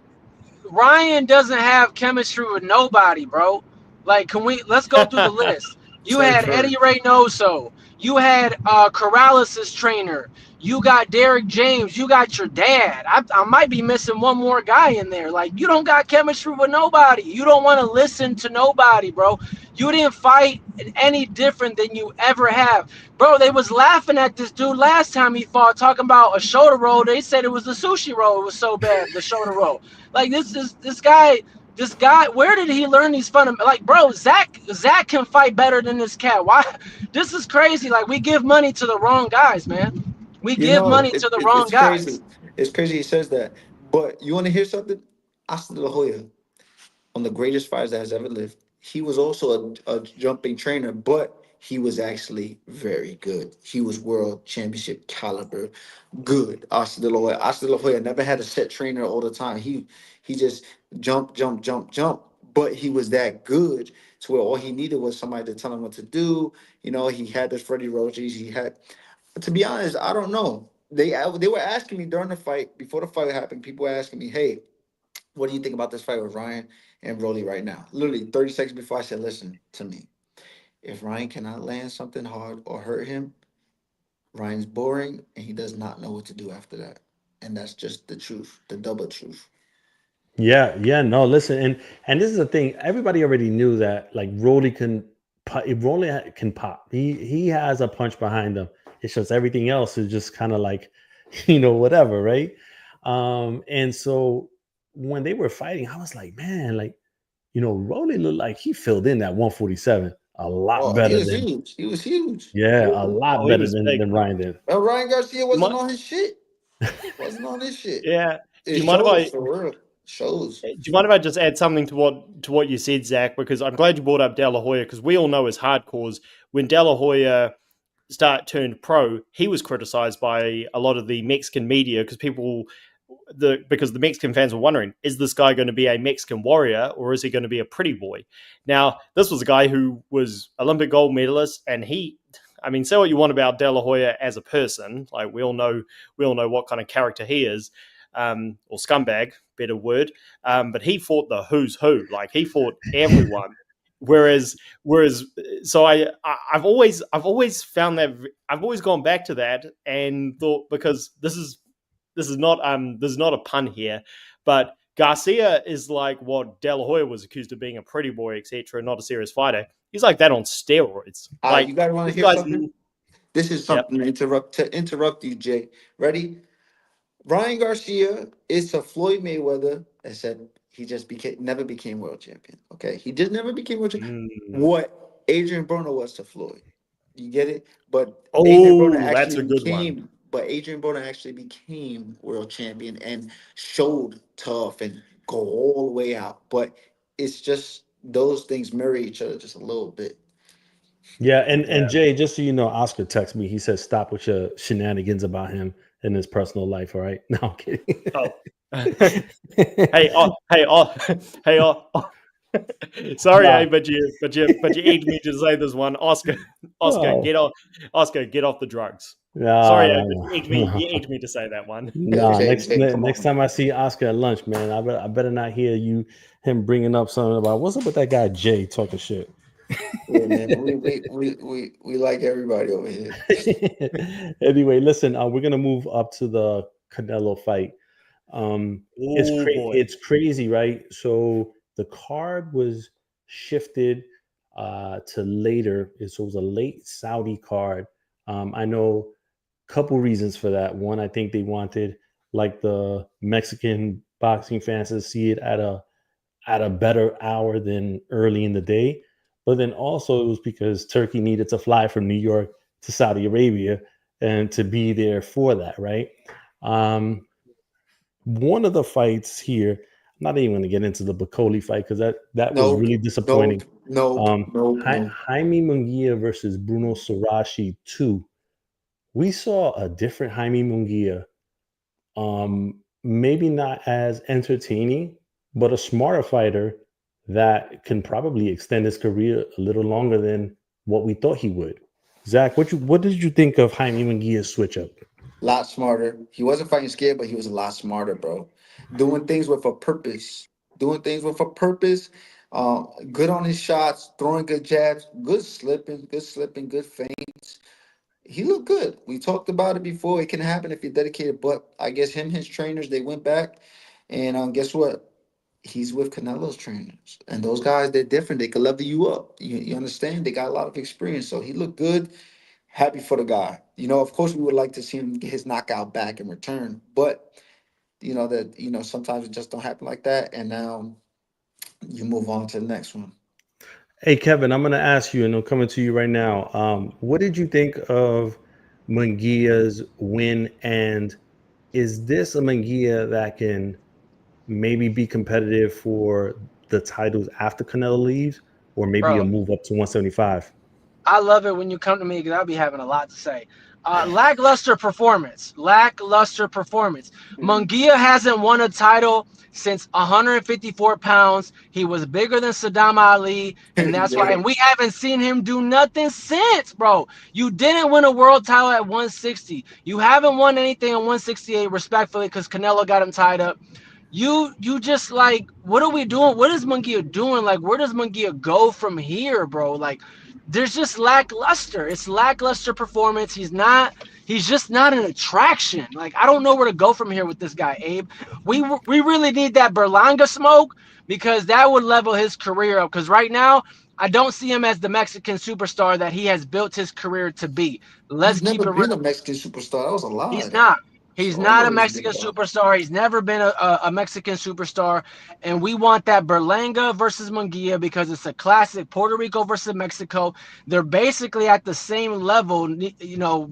Ryan doesn't have chemistry with nobody, bro. Like, let's go through the list. You had Eddie Reynoso. You had Corrales' trainer. You got Derek James. You got your dad. I might be missing one more guy in there. Like, you don't got chemistry with nobody. You don't want to listen to nobody, bro. You didn't fight any different than you ever have. Bro, they was laughing at this dude last time he fought, talking about a shoulder roll. They said it was the sushi roll. It was so bad, the shoulder roll. Like, this guy, where did he learn these fundamentals? Like, bro, Zach can fight better than this cat. Why? This is crazy. Like, we give money to the wrong guys, man. We give money to the wrong guys. Crazy. It's crazy he says that. But you want to hear something? Hasta La Hoya, one of the greatest fighters that has ever lived. He was also a jumping trainer, but he was actually very good. He was world championship caliber good. Oscar De La Hoya never had a set trainer all the time. He just jump, jump, jump, jump. But he was that good to where all he needed was somebody to tell him what to do. You know, he had the Freddie Roaches. He had, to be honest, I don't know. They were asking me during the fight, before the fight happened, people were asking me, hey, what do you think about this fight with Ryan and Broly right now? Literally 30 seconds before I said, listen to me. If Ryan cannot land something hard or hurt him, Ryan's boring and he does not know what to do after that. And that's just the truth, the double truth. Yeah, yeah, no, listen, and this is the thing. Everybody already knew that like Rolly can can pop. He has a punch behind him. It's just everything else is just kind of like, whatever, right? And so when they were fighting, I was like, man, like, Rolly looked like he filled in that 147 a lot Oh, he better was than, huge. He was huge. yeah, a lot Oh, he better was big. than Ryan did. But Ryan Garcia You wasn't might- on his shit. Wasn't on his shit. Yeah. It Do you mind if shows I for real. Shows. Do you mind if I just add something to what you said, Zach? Because I'm glad you brought up De La Hoya, because we all know as hardcores, when De La Hoya turned pro, he was criticized by a lot of the Mexican media because because the Mexican fans were wondering, is this guy going to be a Mexican warrior or is he going to be a pretty boy? Now, this was a guy who was Olympic gold medalist, and say what you want about De La Hoya as a person, like we all know what kind of character he is, or scumbag, better word. But he fought the who's who, like he fought everyone. Whereas, so I've always found that I've always gone back to that and thought, because this is not a pun here, but Garcia is like what De La Hoya was accused of being, a pretty boy, etc., not a serious fighter. He's like that on steroids. Like, You guys want to this hear guy's something? This is Yep. something to interrupt you, Jay. Ready? Ryan Garcia is a Floyd Mayweather that said he just never became world champion. Okay, he just never became world champion. What Adrian Broner was to Floyd, you get it? But Adrian Broner that's actually a good one. Adrian Broner actually became world champion and showed tough and go all the way out. But it's just those things mirror each other just a little bit. Yeah, and Jay, just so you know, Oscar texted me. He said, "Stop with your shenanigans about him in his personal life." All right, no, I'm kidding. Oh. Sorry, Nah. but you egged me to say this one, Oscar. Oh. Get off the drugs. Nah, Sorry, nah, you egged me to say that one. nah. Jay, next come next on. time I see Oscar at lunch, man, I better not hear him bringing up something about what's up with that guy Jay talking shit. Yeah, man, we like everybody over here. Anyway, listen, we're gonna move up to the Canelo fight. It's crazy, right? So the card was shifted to later. So it was a late Saudi card. I know a couple reasons for that. One, I think they wanted like the Mexican boxing fans to see it at a better hour than early in the day. But then also it was because Turkey needed to fly from New York to Saudi Arabia and to be there for that, right? One of the fights here, I'm not even going to get into the Bacoli fight because that was really disappointing. No. Jaime Munguia versus Bruno Sarashi 2. We saw a different Jaime Munguia. Maybe not as entertaining, but a smarter fighter that can probably extend his career a little longer than what we thought he would. Zach, what did you think of Jaime Munguia's switch up? A lot smarter. He wasn't fighting scared, but he was a lot smarter, bro. Doing things with a purpose. Good on his shots, throwing good jabs, good slipping, good feints. He looked good. We talked about it before. It can happen if you're dedicated, but I guess his trainers, they went back, and guess what? He's with Canelo's trainers, and those guys, they're different. They can level you up. You understand? They got a lot of experience, so he looked good. Happy for the guy. Of course, we would like to see him get his knockout back in return, but sometimes it just don't happen like that, and now you move on to the next one. Hey, Kevin, I'm going to ask you, and I'm coming to you right now. What did you think of Munguia's win? And is this a Munguia that can maybe be competitive for the titles after Canelo leaves, or maybe a Bro. move up to 175? I love it when you come to me because I'll be having a lot to say. Lackluster performance. Lackluster performance. Munguia hasn't won a title since 154 pounds. He was bigger than Saddam Ali, and that's why. Yeah. And we haven't seen him do nothing since, bro. You didn't win a world title at 160. You haven't won anything at 168, respectfully, because Canelo got him tied up. You just like, what are we doing? What is Munguia doing? Like, where does Munguia go from here, bro? Like, there's just lackluster. It's lackluster performance. He's just not an attraction. Like, I don't know where to go from here with this guy, Abe. We really need that Berlanga smoke because that would level his career up. Because right now, I don't see him as the Mexican superstar that he has built his career to be. Let's He's keep never it been real. a Mexican superstar. That was a lie. He's not. He's So not a always been Mexican a lie. superstar. He's never been a Mexican superstar. And we want that Berlanga versus Munguia because it's a classic Puerto Rico versus Mexico. They're basically at the same level. You know,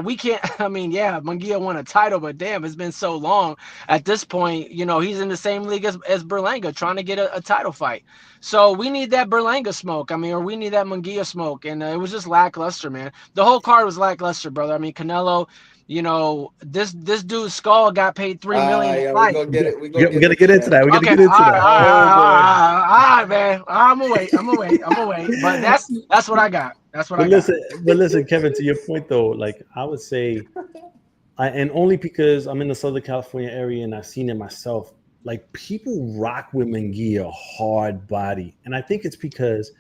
we can't, I mean, yeah, Munguia won a title, but damn, it's been so long. At this point, you know, he's in the same league as Berlanga trying to get a title fight. So we need that Berlanga smoke. I mean, or we need that Munguia smoke. And it was just lackluster, man. The whole card was lackluster, brother. I mean, Canelo, you know, this dude's skull got paid $3 million to Yeah, we're fight. gonna get it. We're gonna get into that. We're gonna Okay, get into that. all right, man. I'm gonna wait. But that's what I got. That's what I got. But listen, Kevin, to your point though, like I would say, and only because I'm in the Southern California area and I've seen it myself, like people rock with Munguia hard body, and I think it's because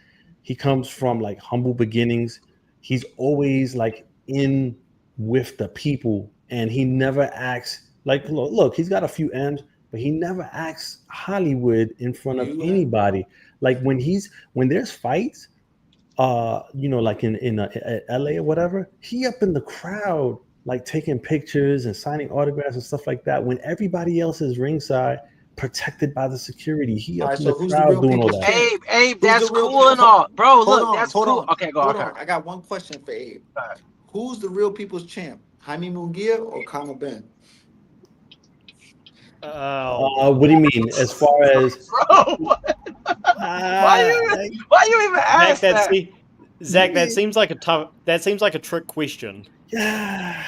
he comes from like humble beginnings. He's always like in with the people, and he never acts like look, he's got a few M's, but he never acts Hollywood in front of anybody. Like when there's fights, you know, like in LA or whatever, he up in the crowd, like taking pictures and signing autographs and stuff like that. When everybody else is ringside, protected by the security, he up in the crowd doing all that. Abe, that's cool and all, bro. Look, that's cool. Okay, go on. I got one question for Abe. Who's the real people's champ? Jaime Munguia or Conor Ben? What do you mean? As far as bro, why you even ask that? Zach, that seems like a trick question. Yeah.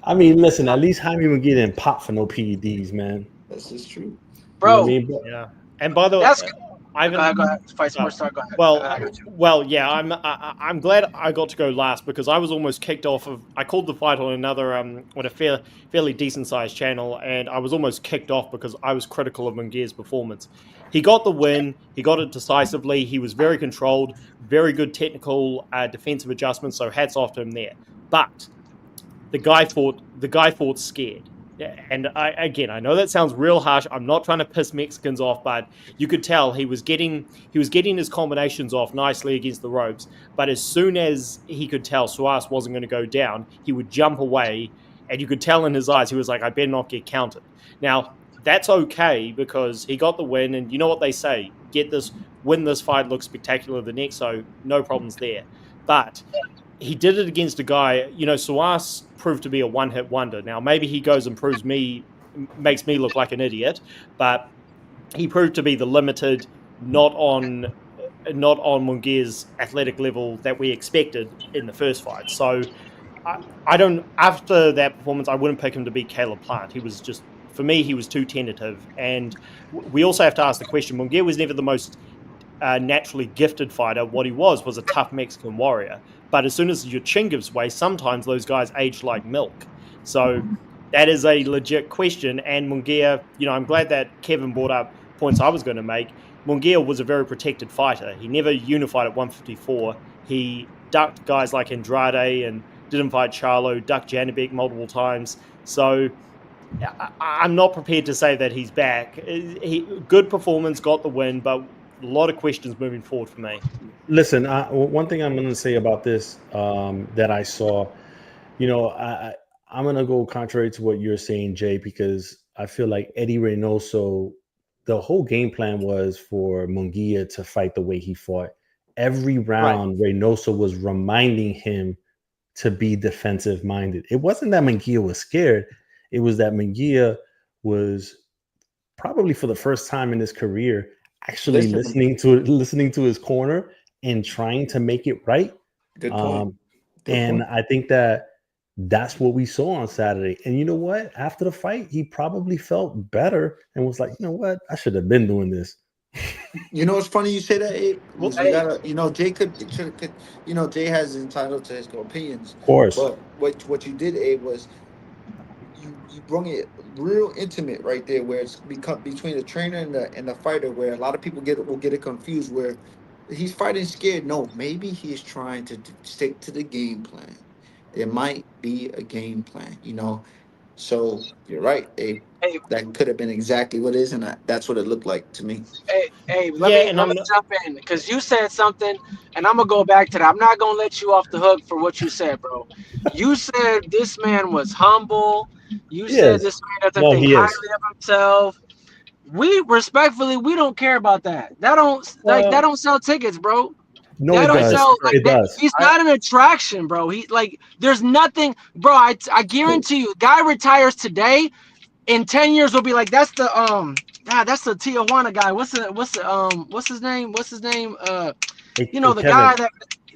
I mean, listen, at least Jaime Munguia didn't pop for no PEDs, man. That's just true. Bro. You know what I mean? Yeah. And by the way, go ahead. Fight sports talk. Go ahead. Well, yeah. I'm glad I got to go last because I was almost kicked off of. I called the fight on another on a fairly decent sized channel, and I was almost kicked off because I was critical of Munguia's performance. He got the win. He got it decisively. He was very controlled, very good technical defensive adjustments. So hats off to him there. But the guy fought scared. Yeah, and I know that sounds real harsh. I'm not trying to piss Mexicans off, but you could tell he was getting his combinations off nicely against the ropes. But as soon as he could tell Suarez wasn't going to go down, he would jump away, and you could tell in his eyes he was like, "I better not get counted." Now that's okay because he got the win, and you know what they say: win this fight, look spectacular the next. So no problems there. But he did it against a guy, you know, Suarez proved to be a one-hit wonder. Now, maybe he goes and makes me look like an idiot, but he proved to be the limited, not on Munguia's athletic level that we expected in the first fight. So after that performance, I wouldn't pick him to beat Caleb Plant. He was just, for me, he was too tentative. And we also have to ask the question, Munguia was never the most naturally gifted fighter. What he was a tough Mexican warrior. But as soon as your chin gives way, sometimes those guys age like milk. So that is a legit question. And Munguia, you know, I'm glad that Kevin brought up points I was going to make. Munguia was a very protected fighter. He never unified at 154. He ducked guys like Andrade and didn't fight Charlo, ducked Janibek multiple times. So I'm not prepared to say that he's back. Good performance, got the win, but a lot of questions moving forward for me. Listen, one thing I'm going to say about this that I saw, you know, I'm going to go contrary to what you're saying, Jay, because I feel like Eddie Reynoso, the whole game plan was for Munguia to fight the way he fought. Every round, right. Reynoso was reminding him to be defensive minded. It wasn't that Munguia was scared. It was that Munguia was probably for the first time in his career actually listening to his corner and trying to make it right. Good point. And I think that's what we saw on Saturday. And you know what? After the fight, he probably felt better and was like, you know what? I should have been doing this. You know, it's funny you say that, Abe. Well, We gotta, Jay could, Jay has entitled to his opinions. Of course. But what you did, Abe, was you brought it real intimate right there, where it's become between the trainer and the fighter, where a lot of people will get it confused, where he's fighting scared. No, maybe he's trying to stick to the game plan. There might be a game plan, So you're right, Abe. Hey, That could have been exactly what it is, and that's what it looked like to me. hey, let me jump in because you said something, and I'm gonna go back to that. I'm not gonna let you off the hook for what you said, bro. You said this man was humble. You said this man doesn't think highly of himself. We respectfully, we don't care about that. That don't sell tickets, bro. No, it does. It does. He's not an attraction, bro. There's nothing, bro. I guarantee you, guy retires today. In 10 years, we'll be like, that's the that's the Tijuana guy. What's his name? The guy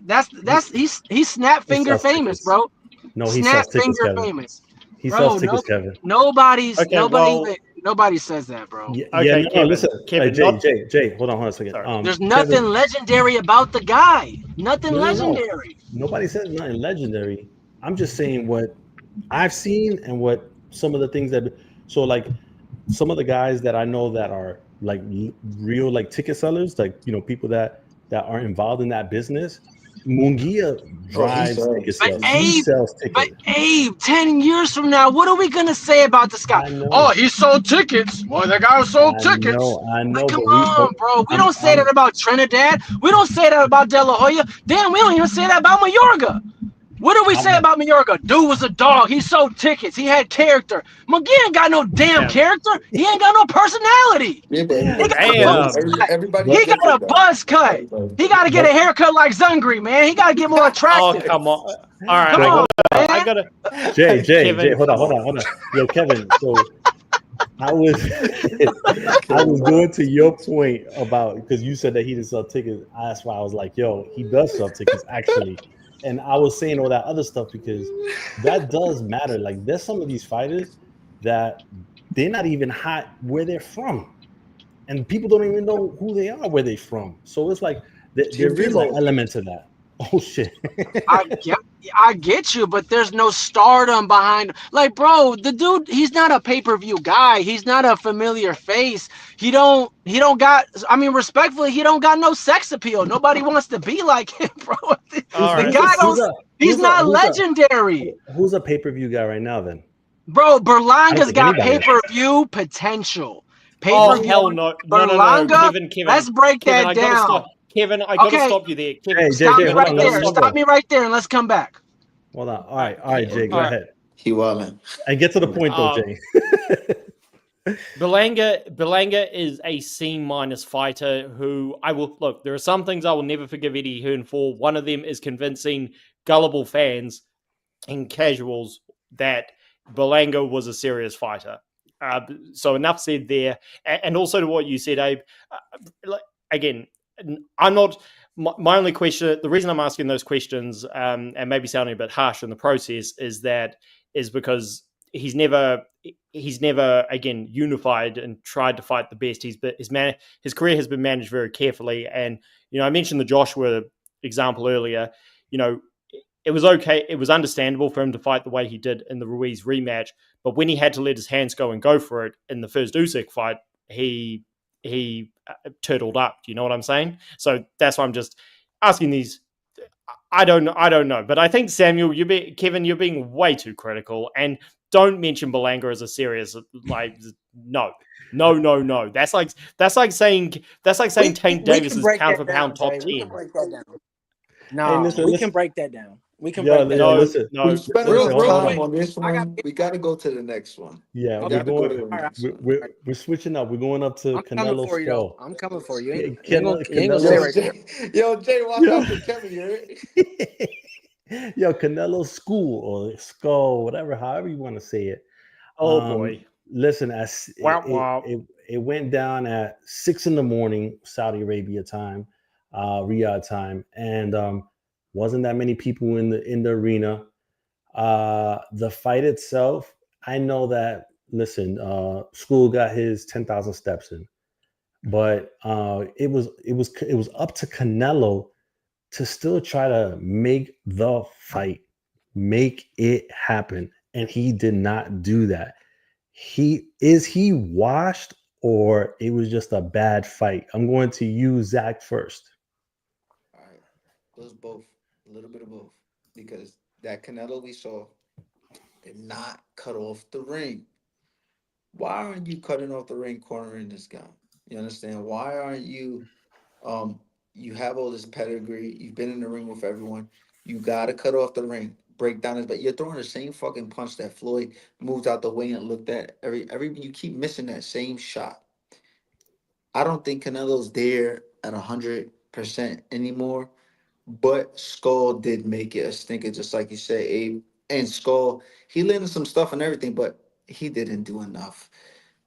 that's he's snap finger famous, bro. No, he sells tickets, Kevin. Famous. He sells tickets, Kevin. Nobody says that, bro. Listen, Kevin, Jay, hold on a second. There's nothing legendary about the guy. Nothing legendary. Nobody says nothing legendary. I'm just saying what I've seen and what some of the things that. So like some of the guys that I know that are like real like ticket sellers, like people that are involved in that business. Munguia drives ticket sales. He sells tickets. But Abe, 10 years from now, what are we gonna say about this guy? Oh, he sold tickets. Well, that guy sold tickets. I know. Come on, bro. We don't say that about Trinidad. We don't say that about De La Hoya. Damn, we don't even say that about Mayorga. What do we say about Mayorga? Dude was a dog. He sold tickets. He had character. McGee ain't got no damn character. He ain't got no personality. Yeah, but he got a buzz cut. He got to get a haircut like Zungri, man. He got to get more attractive. Oh, come on. All right. I got to. Jay, hold on. Yo, Kevin, so I was going to your point about, because you said that he didn't sell tickets. That's why I was like, yo, he does sell tickets, actually. And I was saying all that other stuff because that does matter. Like, there's some of these fighters that they're not even hot where they're from. And people don't even know who they are, where they're from. So it's like, there is an element to that. Oh, shit. I get you, but there's no stardom behind. Like, bro, the dude, he's not a pay-per-view guy. He's not a familiar face. He don't got, I mean, respectfully, he don't got no sex appeal. Nobody wants to be like him, bro. He's not legendary. Who's a pay-per-view guy right now, then? Bro, Berlanga's got pay-per-view potential. Oh, hell no. Berlanga, Kevin, let's break that down. Kevin, I gotta stop you there. Kevin, stop me right there and let's come back. Hold on. All right, Jay, go ahead. He wildin'. And get to the point though, Jay. Berlanga is a C- fighter who I will look. There are some things I will never forgive Eddie Hearn for. One of them is convincing gullible fans and casuals that Berlanga was a serious fighter. So enough said there, and also to what you said, Abe. Again, I'm not. My only question, the reason I'm asking those questions, and maybe sounding a bit harsh in the process, is because he's never again unified and tried to fight the best. His career has been managed very carefully, and I mentioned the Joshua example earlier. It was okay. It was understandable for him to fight the way he did in the Ruiz rematch, but when he had to let his hands go and go for it in the first Usyk fight, he turtled up. Do you know what I'm saying? So that's why I'm just asking these. I don't know, but I think Samuel, Kevin, you're being way too critical, and don't mention Berlanga as a serious no. That's like saying Tank Davis is pound for pound top 10. No, we can break that down. We can break that down. Listen. We spent a little time on this one. We got to go to the next one. Yeah, we're switching up. We're going up to Canelo Skull. I'm coming for you. You ain't gonna say right there. Yo, Jay, watch out for Kevin here. Yo, Canelo School or Skull, however you want to say it. Oh boy! Listen, it went down at 6 a.m. Saudi Arabia time. Riyadh time, and wasn't that many people in the arena. The fight itself, I know that. Listen, School got his 10,000 steps in, but it was up to Canelo to still try to make the fight, make it happen, and he did not do that. He washed, or it was just a bad fight? I'm going to use Zach first. All right, it was both, a little bit of both, because that Canelo we saw did not cut off the ring. Why aren't you cutting off the ring, cornering this guy? You understand? Why aren't you? Um, you have all this pedigree. You've been in the ring with everyone. You gotta cut off the ring, break down his back. You're throwing the same fucking punch that Floyd moved out the way and looked at. Every you keep missing that same shot. I don't think Canelo's there at 100% anymore. But Skull did make it a stinker, just like you said, Abe. And Skull, he landed some stuff and everything, but he didn't do enough.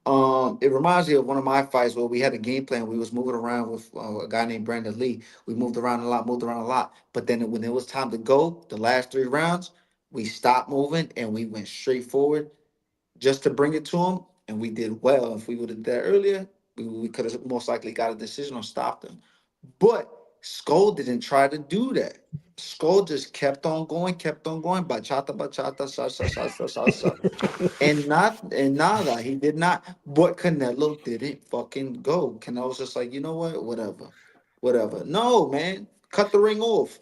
It reminds me of one of my fights where we had a game plan. We was moving around with a guy named Brandon Lee. We moved around a lot, moved around a lot. But then when it was time to go, the last 3 rounds, we stopped moving and we went straight forward just to bring it to him. And we did well. If we would have did that earlier, we could have most likely got a decision or stopped him. But Skull didn't try to do that. Skull just kept on going, bachata, bachata, salsa, salsa, salsa. And nada, he did not. But Canelo didn't fucking go. Canelo's just like, you know what? Whatever. Whatever. No, man. Cut the ring off.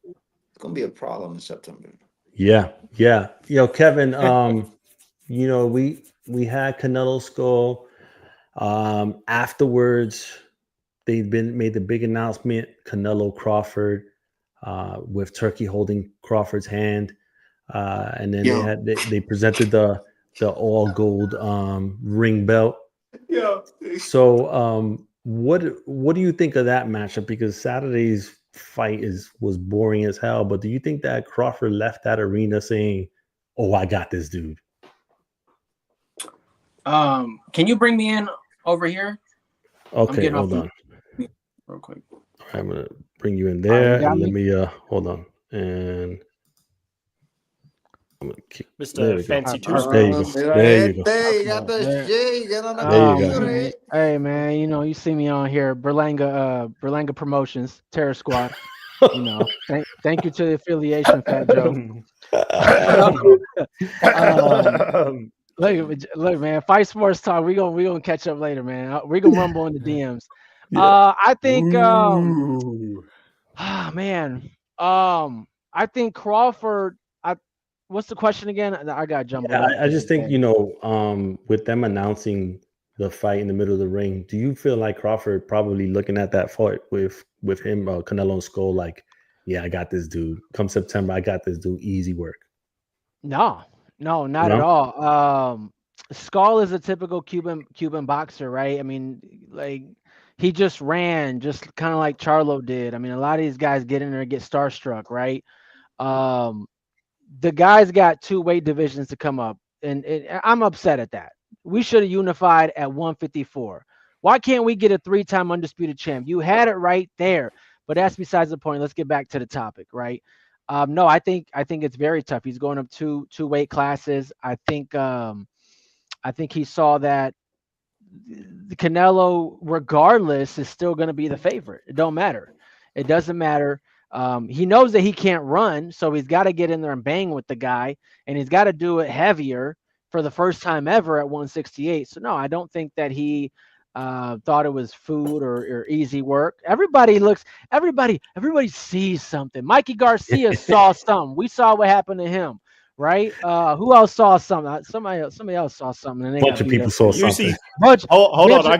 It's gonna be a problem in September. Yeah, yeah. Kevin, we had Canelo Skull. Afterwards, they've been made the big announcement, Canelo Crawford, with Turkey holding Crawford's hand. And then Yo. they presented the all gold ring belt. Yeah. So what do you think of that matchup? Because Saturday's fight was boring as hell, but do you think that Crawford left that arena saying, "Oh, I got this dude"? Can you bring me in over here? Okay, hold on. Real quick. I'm gonna bring you in there, and me? let me hold on, and I'm gonna keep Mr. Fancy Two There you Spoons. go. There you go. Hey, you got the shit. Get on the There you go. computer. Hey man, you see me on here, Berlanga Promotions, Terror Squad. Thank you to the affiliation, Fat Joe. Look, man, Fight Sports Talk. We gonna catch up later, man. We gonna rumble in the DMs. Yeah. I think, Ooh. man, I think Crawford. What's the question again? I got jumbled. Yeah, I just think with them announcing the fight in the middle of the ring, do you feel like Crawford probably looking at that fight with him, Canelo and Skull, like, yeah, I got this dude. Come September, I got this dude. Easy work. No, not at all. Skull is a typical Cuban boxer, right? I mean, like he just ran, just kind of like Charlo did. I mean, a lot of these guys get in there and get starstruck, right? The guy's got 2 weight divisions to come up, and I'm upset at that. We should have unified at 154. Why can't we get a 3-time undisputed champ? You had it right there, but that's besides the point. Let's get back to the topic, right? No, I think it's very tough. He's going up two weight classes. I think he saw that the Canelo, regardless, is still going to be the favorite. It don't matter. It doesn't matter. He knows that he can't run, so he's got to get in there and bang with the guy, and he's got to do it heavier for the first time ever at 168. So no, I don't think that he thought it was food or easy work. Everybody sees something. Mikey Garcia saw something. We saw what happened to him, right? Who else saw something? Somebody else saw something. And A bunch of people saw something. Hold on. I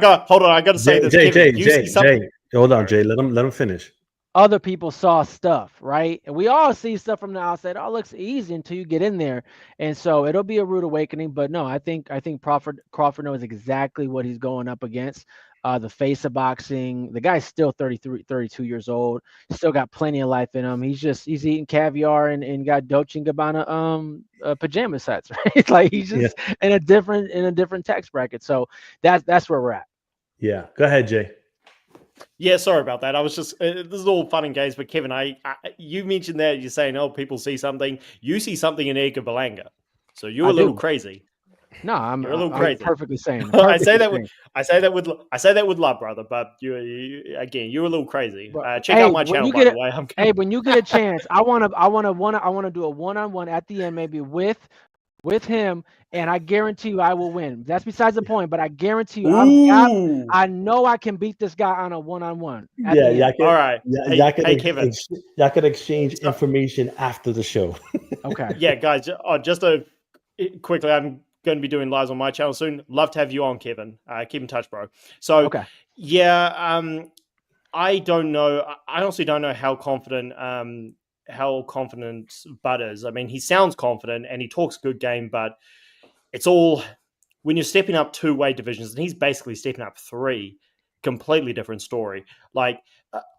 got to say this. Jay, hold on, Jay. Let him finish. Other people saw stuff, right? And we all see stuff from the outside. Oh, it looks easy until you get in there. And so it'll be a rude awakening. But no, I think Crawford knows exactly what he's going up against. The face of boxing. The guy's still 33, 32 years old. Still got plenty of life in him. He's eating caviar and got Dolce & Gabbana pajama sets, right? Like he's just in a different tax bracket. So that's where we're at. Yeah. Go ahead, Jay. Yeah, sorry about that. I was just this is all fun and games, but Kevin, you mentioned that you're saying, oh, people see something. You see something in Edgar Berlanga, so you're I a little do. crazy. No, I'm You're a little I'm crazy. perfectly sane. I say Perfectly that with sane. I say that with love, brother. But you again, you're a little crazy. But Check hey, out my when channel, you by get the it, way. hey, when you get a chance, I wanna do a one-on-one at the end, maybe with him, and I guarantee you I will win. That's besides the point, but I guarantee you Ooh. I know I can beat this guy on a one-on-one at Yeah, the end. All right. Hey, Kevin. y'all could exchange So, information after the show. Okay. yeah, guys. Just to quickly, I'm going to be doing lives on my channel soon. Love to have you on, Kevin. Keep in touch, bro. So, Okay. yeah, I don't know. I honestly don't know how confident Bud is. I mean, he sounds confident and he talks a good game, but it's all when you're stepping up 2 weight divisions, and he's basically stepping up 3. Completely different story. Like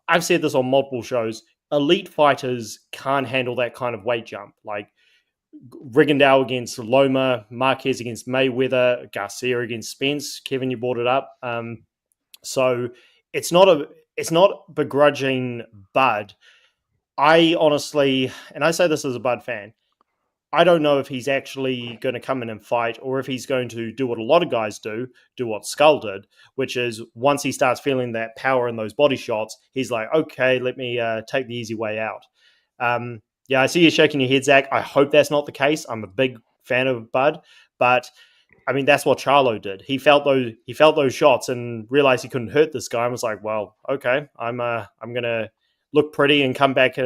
I've said this on multiple shows. Elite fighters can't handle that kind of weight jump. Like Rigondeaux against Loma, Marquez against Mayweather, Garcia against Spence. Kevin, you brought it up. So it's not begrudging Bud. I honestly, and I say this as a Bud fan, I don't know if he's actually going to come in and fight or if he's going to do what a lot of guys do what Skull did, which is once he starts feeling that power in those body shots, he's like, okay, let me take the easy way out. Yeah, I see you shaking your head, Zach. I hope that's not the case. I'm a big fan of Bud, but I mean that's what Charlo did. He felt those shots and realized he couldn't hurt this guy and was like, well, okay, I'm gonna look pretty and come back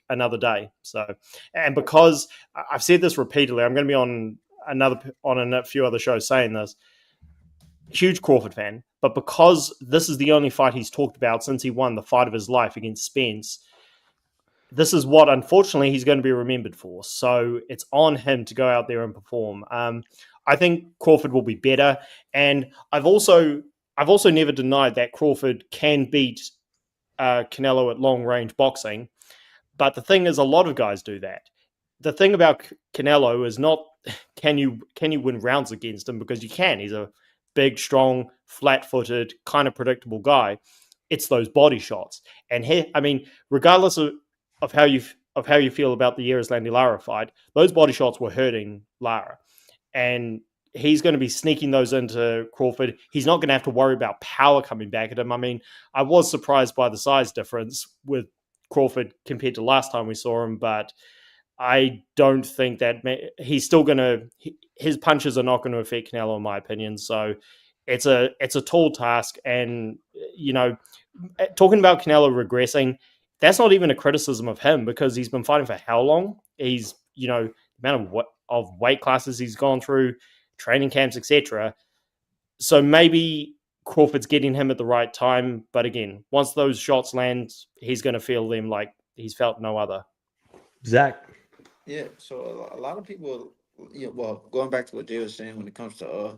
another day. So, and because I've said this repeatedly, I'm going to be on a few other shows saying this. Huge Crawford fan, but because this is the only fight he's talked about since he won the fight of his life against Spence, this is what unfortunately he's going to be remembered for. So it's on him to go out there and perform. I think Crawford will be better, and I've also never denied that Crawford can beat Canelo at long range boxing. But the thing is, a lot of guys do that. The thing about Canelo is not can you win rounds against him, because you can. He's a big, strong, flat-footed, kind of predictable guy. It's those body shots, and regardless of how you feel about the Erislandy Lara fight, those body shots were hurting Lara, and he's going to be sneaking those into Crawford. He's not going to have to worry about power coming back at him. I mean, I was surprised by the size difference with Crawford compared to last time we saw him, but I don't think that he's still going to. His punches are not going to affect Canelo, in my opinion. So it's a tall task, and talking about Canelo regressing, that's not even a criticism of him, because he's been fighting for how long? He's the amount of weight classes he's gone through, training camps, etc. So maybe Crawford's getting him at the right time, but again, once those shots land, he's going to feel them like he's felt no other. Zach. Yeah, so a lot of people, well, going back to what Jay was saying when it comes to,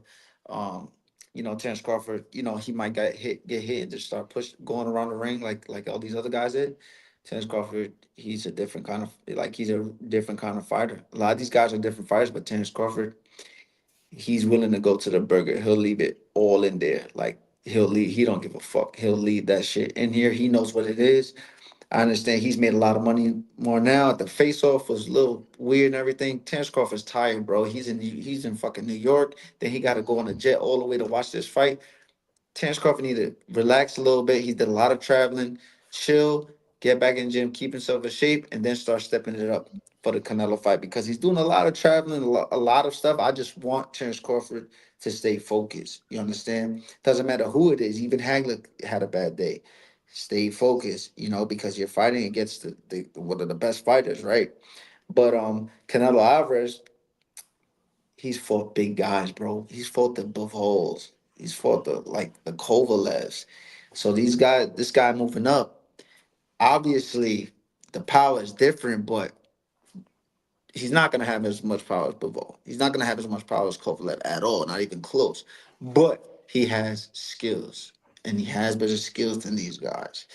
Terence Crawford, he might get hit and just start going around the ring like all these other guys did. Terence Crawford, he's a different kind of fighter. A lot of these guys are different fighters, but Terence Crawford, he's willing to go to the burger. He'll leave it all in there. Like he'll leave. He don't give a fuck. He'll leave that shit in here. He knows what it is. I understand he's made a lot of money more now. The face off was a little weird and everything. Terence Crawford's tired, bro. He's in fucking New York. Then he got to go on a jet all the way to watch this fight. Terence Crawford need to relax a little bit. He did a lot of traveling, chill, get back in the gym, keep himself in shape, and then start stepping it up for the Canelo fight, because he's doing a lot of traveling, a lot of stuff. I just want Terence Crawford to stay focused. You understand? Doesn't matter who it is. Even Hagler had a bad day. Stay focused, because you're fighting against the one of the best fighters, right? But Canelo Alvarez, he's fought big guys, bro. He's fought the Bivol. He's fought the Kovalevs. So this guy moving up, obviously the power is different, but he's not gonna have as much power as Bivol. He's not gonna have as much power as Kovalev at all, not even close. But he has skills, and he has better skills than these guys.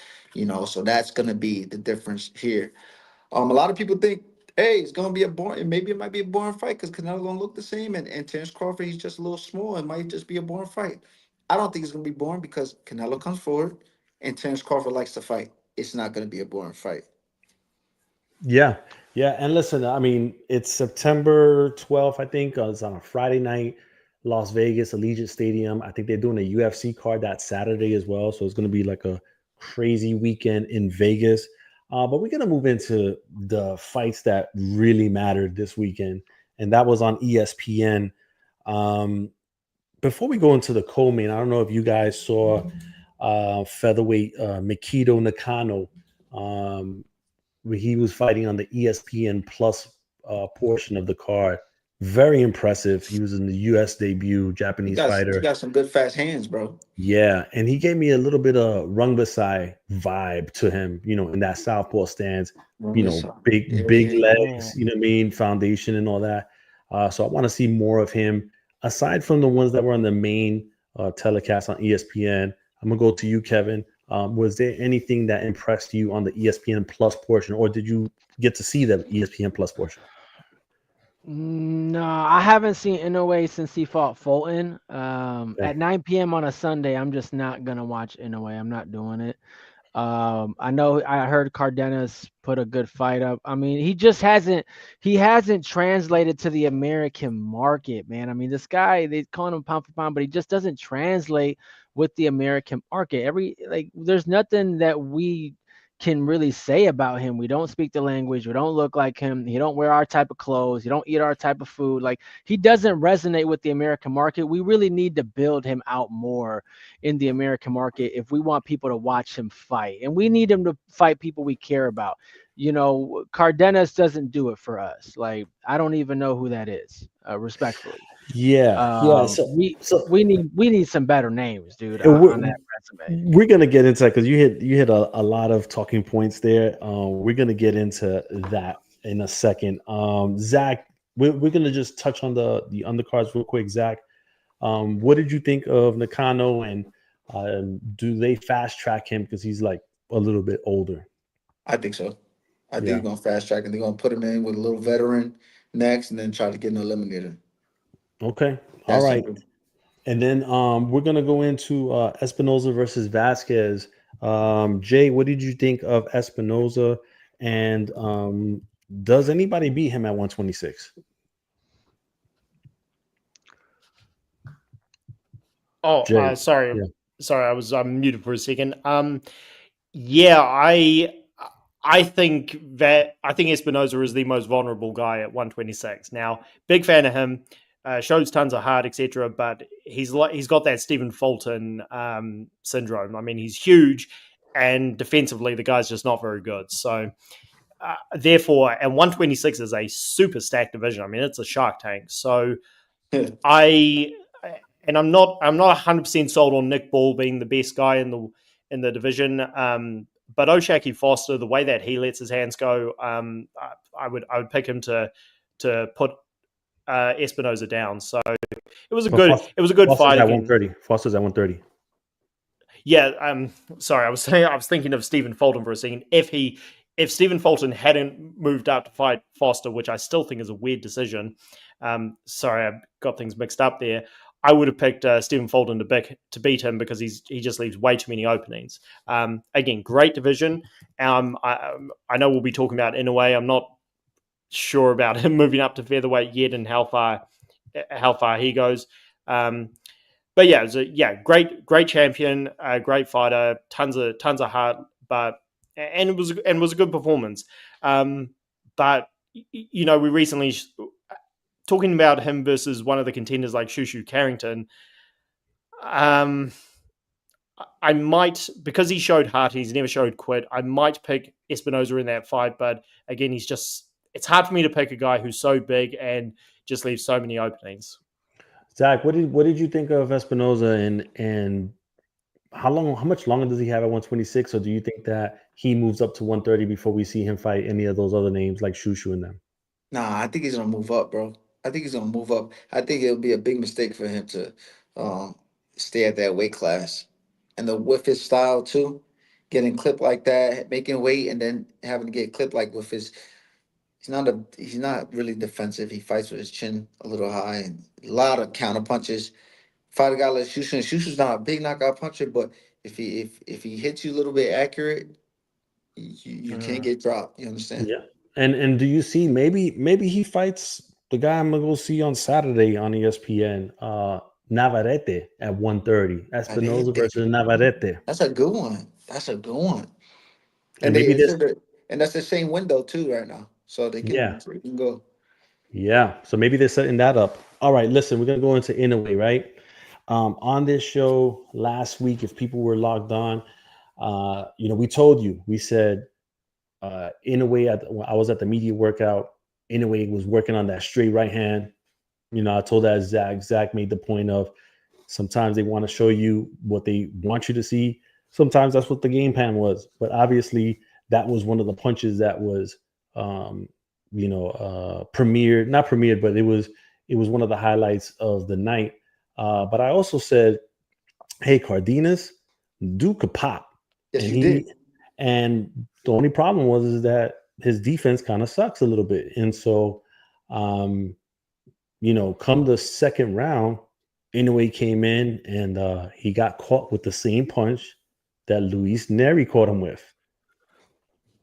So that's gonna be the difference here. A lot of people think, hey, it's gonna be a boring. Maybe it might be a boring fight because Canelo gonna look the same, and Terence Crawford, he's just a little small. It might just be a boring fight. I don't think it's gonna be boring because Canelo comes forward. and Terrence Crawford likes to fight, it's not going to be a boring fight. Yeah, yeah. And listen, I mean, it's September 12th, I think. It's on a Friday night, Las Vegas, Allegiant Stadium. I think they're doing a UFC card that Saturday as well. So it's going to be like a crazy weekend in Vegas. But we're going to move into the fights that really mattered this weekend. And that was on ESPN. Um, Before we go into the co-main, I don't know if you guys saw featherweight Mikito Nakano. Where he was fighting on the ESPN Plus portion of the card. Very impressive. He was in the U.S. debut, Japanese He fighter. got some good fast hands, bro. Yeah, and he gave me a little bit of Rungbasai vibe to him, in that southpaw stance, big legs, you know what I mean, foundation and all that. So I want to see more of him. Aside from the ones that were on the main telecast on ESPN, I'm gonna go to you, Kevin. Was there anything that impressed you on the ESPN Plus portion, or did you get to see the ESPN Plus portion? No, I haven't seen Inoue since he fought Fulton. Okay. At 9 p.m. on a Sunday, I'm just not gonna watch Inoue. I'm not doing it. I know I heard Cardenas put a good fight up. I mean, he hasn't translated to the American market, man. I mean, this guy, they call him pound for pound, but he just doesn't translate with the American market. There's nothing that we can really say about him. We don't speak the language. We don't look like him. He don't wear our type of clothes. He don't eat our type of food. Like, he doesn't resonate with the American market. We really need to build him out more in the American market if we want people to watch him fight. And we need him to fight people we care about. Cardenas doesn't do it for us. Like, I don't even know who that is, respectfully. Yeah. We need some better names, dude, on that resume. We're gonna get into that because you hit a lot of talking points there. We're gonna get into that in a second. Zach, we're gonna just touch on the undercards real quick. Zach, what did you think of Nakano, and do they fast track him because he's like a little bit older? I think so. I think they're gonna fast track and they're gonna put him in with a little veteran next, and then try to get an eliminator. Okay, all right. Simple. And then we're gonna go into Espinoza versus Vasquez. Jay, what did you think of Espinoza? And does anybody beat him at 126? Oh, sorry. Yeah. Sorry, I was muted for a second. Yeah, I think Espinoza is the most vulnerable guy at 126. Now, big fan of him. Shows tons of heart, etc. But he's got that Stephen Fulton syndrome. I mean, he's huge, and defensively, the guy's just not very good. So, therefore, and 126 is a super stacked division. I mean, it's a Shark Tank. So, I'm not 100% sold on Nick Ball being the best guy in the division. But O'Shaquie Foster, the way that he lets his hands go, I would pick him to put Espinoza down. So it was a good fight. At 130. Foster's at 130. Yeah. Sorry, I was thinking of Stephen Fulton for a second. If Stephen Fulton hadn't moved up to fight Foster, which I still think is a weird decision. Sorry, I got things mixed up there. I would have picked Stephen Fulton to beat him because he just leaves way too many openings. Again, great division. I know we'll be talking about Inoue. I'm not sure about him moving up to featherweight yet and how far he goes. But yeah, great champion, great fighter, tons of heart, and it was a good performance. But we recently talking about him versus one of the contenders like Shushu Carrington. I might, because he showed heart, he's never showed quit. I might pick Espinoza in that fight, but again, it's hard for me to pick a guy who's so big and just leaves so many openings. Zach, what did you think of Espinoza, and how much longer does he have at 126? Or do you think that he moves up to 130 before we see him fight any of those other names like Shushu and them? Nah, I think he's gonna move up, bro. I think he's gonna move up. I think it'll be a big mistake for him to stay at that weight class. And with his style too, getting clipped like that, making weight, and then having to get clipped like with his. He's not really defensive. He fights with his chin a little high and a lot of counter punches. fight a guy like Shushu. And Shushu's not a big knockout puncher, but if he hits you a little bit accurate, you can't get dropped. You understand? Yeah. And do you see maybe he fights the guy I'm gonna go see on Saturday on ESPN, Navarrete at 130. Espinosa versus Navarrete. That's a good one. That's a good one. And And maybe this, and that's the same window too right now, so they yeah. can go. Yeah, so maybe they're setting that up. All right, listen, we're gonna go into Inoue, right? On this show last week, if people were logged on, we told you, we said Inoue. I was at the media workout. Inoue was working on that straight right hand. I told that Zach. Zach made the point of sometimes they want to show you what they want you to see. Sometimes that's what the game plan was. But obviously, that was one of the punches that was premiered, not premiered, but it was one of the highlights of the night. But I also said, hey, Cardenas, Duke could pop. Yes, and you did. And the only problem was that his defense kind of sucks a little bit. And so, come the second round, Inoue came in and he got caught with the same punch that Luis Neri caught him with.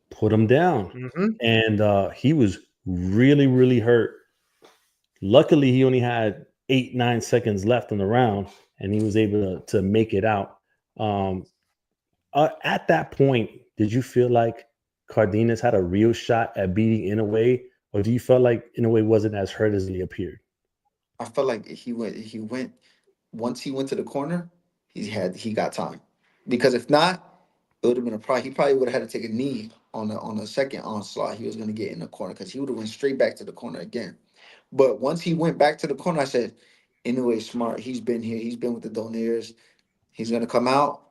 Put him down. Mm-hmm. And he was really, really hurt. Luckily, he only had 8-9 seconds left in the round, and he was able to make it out. At that point, did you feel like Cardenas had a real shot at beating Inoue, or do you feel like Inoue wasn't as hurt as he appeared? I felt like he went once he went to the corner, he got time. Because if not, it would have been a problem. He probably would have had to take a knee on the second onslaught he was going to get in the corner, because he would have went straight back to the corner again. But once he went back to the corner, I said, Inoue's smart. He's been here. He's been with the Donaires. He's going to come out,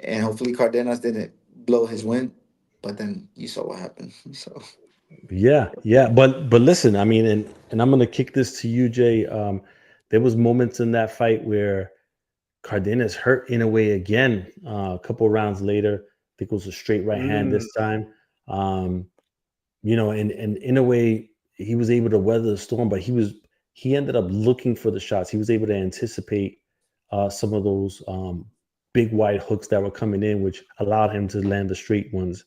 and hopefully Cardenas didn't blow his win. But then you saw what happened. So yeah. But listen, I mean, and I'm going to kick this to you, Jay. There was moments in that fight where Cardenas hurt Inoue again. A couple of rounds later, I think it was a straight right hand this time. And Inoue, he was able to weather the storm, but he ended up looking for the shots. He was able to anticipate some of those big wide hooks that were coming in, which allowed him to land the straight ones.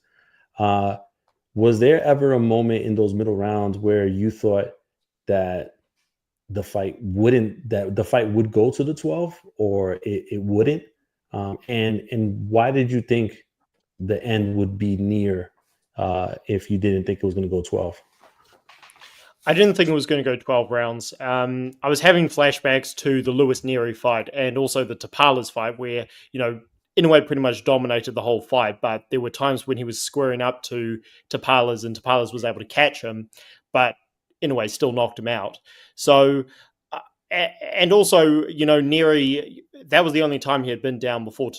Was there ever a moment in those middle rounds where you thought that the fight would go to the 12, or it wouldn't? And why did you think the end would be near if you didn't think it was going to go 12? I didn't think it was going to go 12 rounds. I was having flashbacks to the Luis Neri fight and also the Tapales fight where, Inoue pretty much dominated the whole fight, but there were times when he was squaring up to Tapales and Tapales was able to catch him, but Inoue still knocked him out. So, and also, Neri, that was the only time he had been down before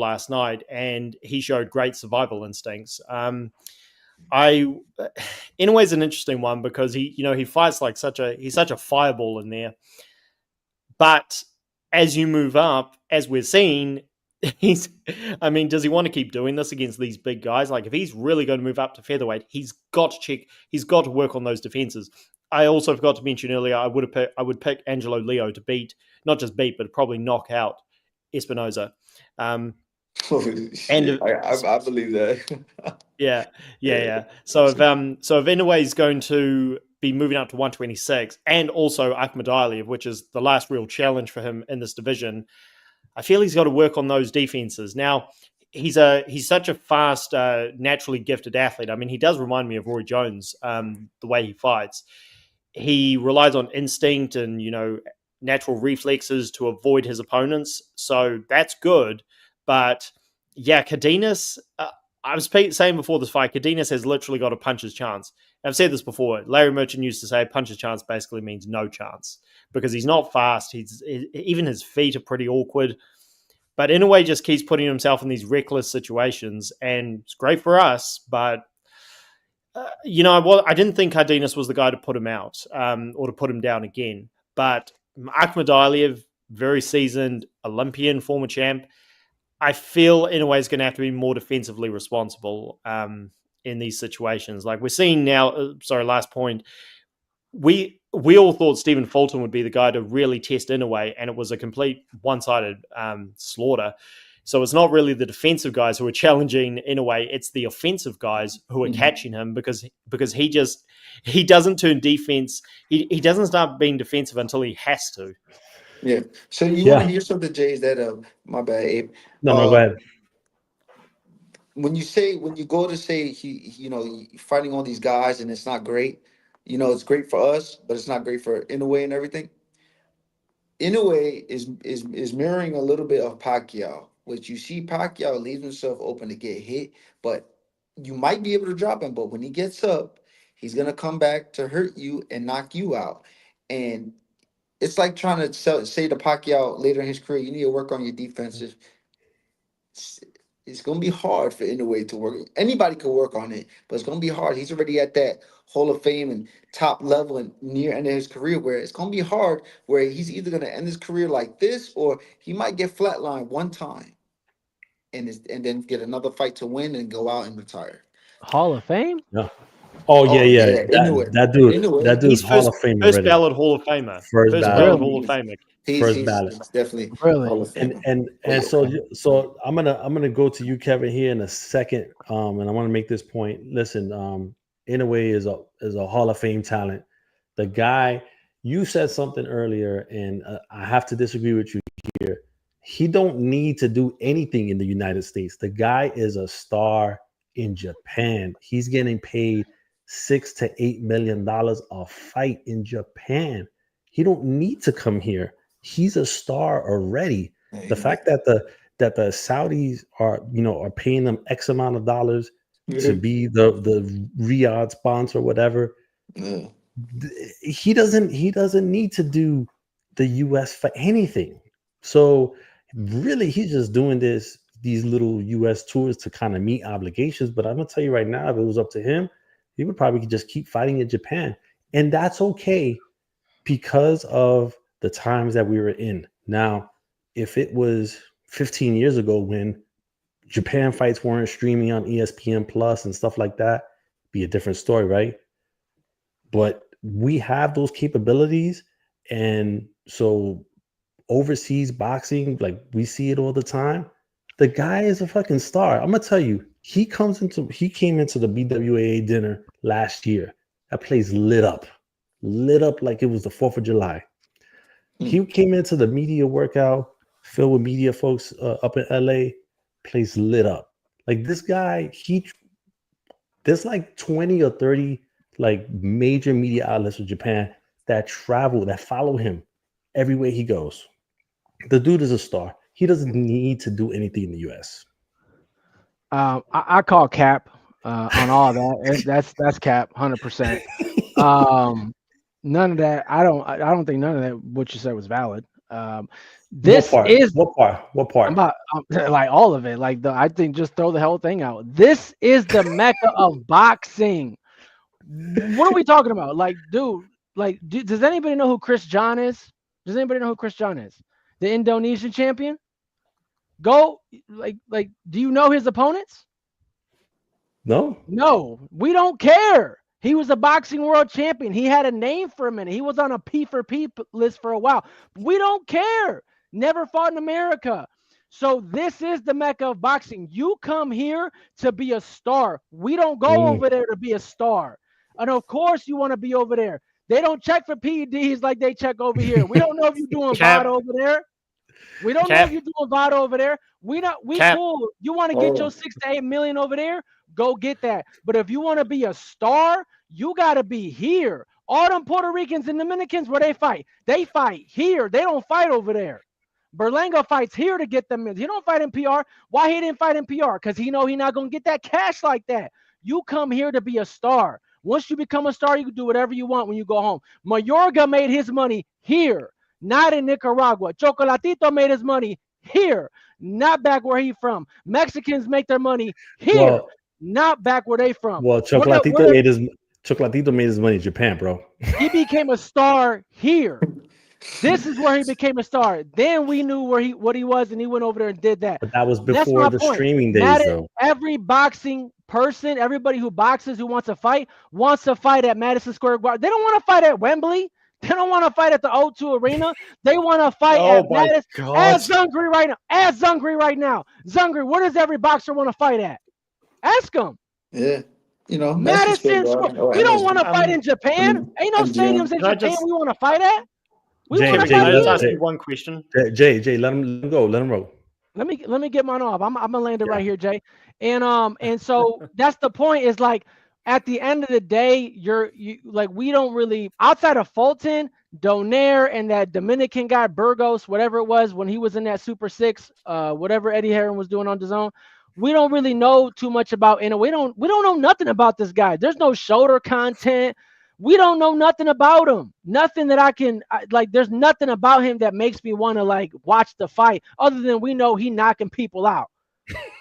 last night, and he showed great survival instincts. Inoue's an interesting one because he fights like he's such a fireball in there. But as you move up, as we're seeing, does he want to keep doing this against these big guys? Like, if he's really going to move up to featherweight, he's got to work on those defenses. I also forgot to mention earlier, I would pick Angelo Leo to not just beat, but probably knock out Espinosa. I believe that. Yeah. So if Inoue is going to be moving up to 126, and also Akhmadaliev, which is the last real challenge for him in this division, I feel he's got to work on those defenses. Now, he's such a fast, naturally gifted athlete. I mean, he does remind me of Roy Jones, the way he fights. He relies on instinct and, natural reflexes to avoid his opponents. So that's good. But yeah, Cardenas, I was saying before this fight, Cardenas has literally got a puncher's chance. I've said this before. Larry Merchant used to say puncher's chance basically means no chance because he's not fast. Even his feet are pretty awkward. But Inoue just keeps putting himself in these reckless situations, and it's great for us. But I didn't think Cardenas was the guy to put him out or to put him down again. But Akhmadaliev, very seasoned Olympian, former champ. I feel Inoue is going to have to be more defensively responsible in these situations. Like we're seeing now, last point. we all thought Stephen Fulton would be the guy to really test Inoue, and it was a complete one-sided slaughter. So it's not really the defensive guys who are challenging Inoue; it's the offensive guys who are catching him because he doesn't turn defense. He doesn't start being defensive until he has to. Yeah. So you want to hear something, Jay? Is that my bad, Abe? No, go ahead. When you go to say he fighting all these guys and it's not great, it's great for us, but it's not great for Inoue and everything. Inoue is mirroring a little bit of Pacquiao, which you see Pacquiao leaves himself open to get hit, but you might be able to drop him. But when he gets up, he's gonna come back to hurt you and knock you out. And it's like trying to say to Pacquiao later in his career, you need to work on your defensive. It's going to be hard for Inoue to work. Anybody could work on it, but it's going to be hard. He's already at that Hall of Fame and top level and near end of his career where it's going to be hard, where he's either going to end his career like this or he might get flatlined one time and then get another fight to win and go out and retire. Hall of Fame? Yeah. Oh yeah. That dude's Hall of Fame. First ballot Hall of Famer. First ballot Hall of Famer. First ballot. Definitely really. Hall of Fame. And so I'm gonna go to you, Kevin, here in a second. And I want to make this point. Listen, Inoue is a Hall of Fame talent. The guy, you said something earlier, and I have to disagree with you here. He don't need to do anything in the United States. The guy is a star in Japan. He's getting paid $6 to $8 million a fight in Japan. He don't need to come here. He's a star already. The fact that the Saudis are paying them X amount of dollars to be the Riyadh sponsor, whatever. He doesn't need to do the US for anything. So really, he's just doing these little US tours to kind of meet obligations. But I'm gonna tell you right now, if it was up to him, he would probably just keep fighting in Japan. And that's okay because of the times that we were in. Now, if it was 15 years ago when Japan fights weren't streaming on ESPN Plus and stuff like that, be a different story, right? But we have those capabilities. And so overseas boxing, like we see it all the time. The guy is a fucking star. I'm gonna tell you, he came into the BWAA dinner last year. That place lit up like it was the 4th of July. He came into the media workout filled with media folks up in LA. Place lit up. Like this guy, there's like 20 or 30 like major media outlets in Japan that follow him everywhere he goes. The dude is a star. He doesn't need to do anything in the US. I call cap on all that. That's cap 100%. None of that. I don't think none of that what you said was valid. This what part? Like all of it. Like I think just throw the whole thing out. This is the mecca of boxing. What are we talking about? Like, dude, does anybody know who Chris John is? Does anybody know who Chris John is? The Indonesian champion? Go do you know his opponents? No, we don't care. He was a boxing world champion. He had a name for a minute. He was on a P4P list for a while. We don't care. Never fought in America. So this is the mecca of boxing. You come here to be a star. We don't go over there to be a star. And of course you want to be over there. They don't check for PEDs like they check over here. We don't know if you're doing VOD over there. We don't know if you're doing VOD over there. We cool. You want to get your 6 to 8 million over there? Go get that. But if you want to be a star, you got to be here. All them Puerto Ricans and Dominicans, where they fight here. They don't fight over there. Berlanga fights here to get them in. He don't fight in PR. Why he didn't fight in PR? Because he know he not going to get that cash like that. You come here to be a star. Once you become a star, you can do whatever you want when you go home. Mayorga made his money here, not in Nicaragua. Chocolatito made his money here, not back where he from. Mexicans make their money here, not back where they from. Well, Chocolatito made his money in Japan, bro. He became a star here. This is where he became a star. Then we knew what he was, and he went over there and did that. But that was before the streaming days, though. Every boxing person, everybody who boxes, who wants to fight at Madison Square Garden. They don't want to fight at Wembley. They don't want to fight at the O2 Arena. They want to fight Oh at my Madison. God. Ask Zungri right now. Ask Zungri right now. Zungri, where does every boxer want to fight at? Ask him. Yeah. You know, Madison Square Madison Square. Garden or We don't want to MSG. fight in Japan. Ain't no MGM. stadiums in Can I Japan just, we want to fight at. We want Kevin, to can I fight just here. ask you one question? Jay, let him go. Let him roll. Let me get mine off. I'm gonna land it Yeah. right here, Jay. And so that's the point. Is like at the end of the day, you like we don't really outside of Fulton, Donaire, and that Dominican guy Burgos, whatever it was when he was in that Super Six, whatever Eddie Heron was doing on DAZN. We don't really know too much about Inoue. We don't know nothing about this guy. There's no shoulder content. We don't know nothing about him. Nothing that like. There's nothing about him that makes me want to like watch the fight, other than we know he knocking people out.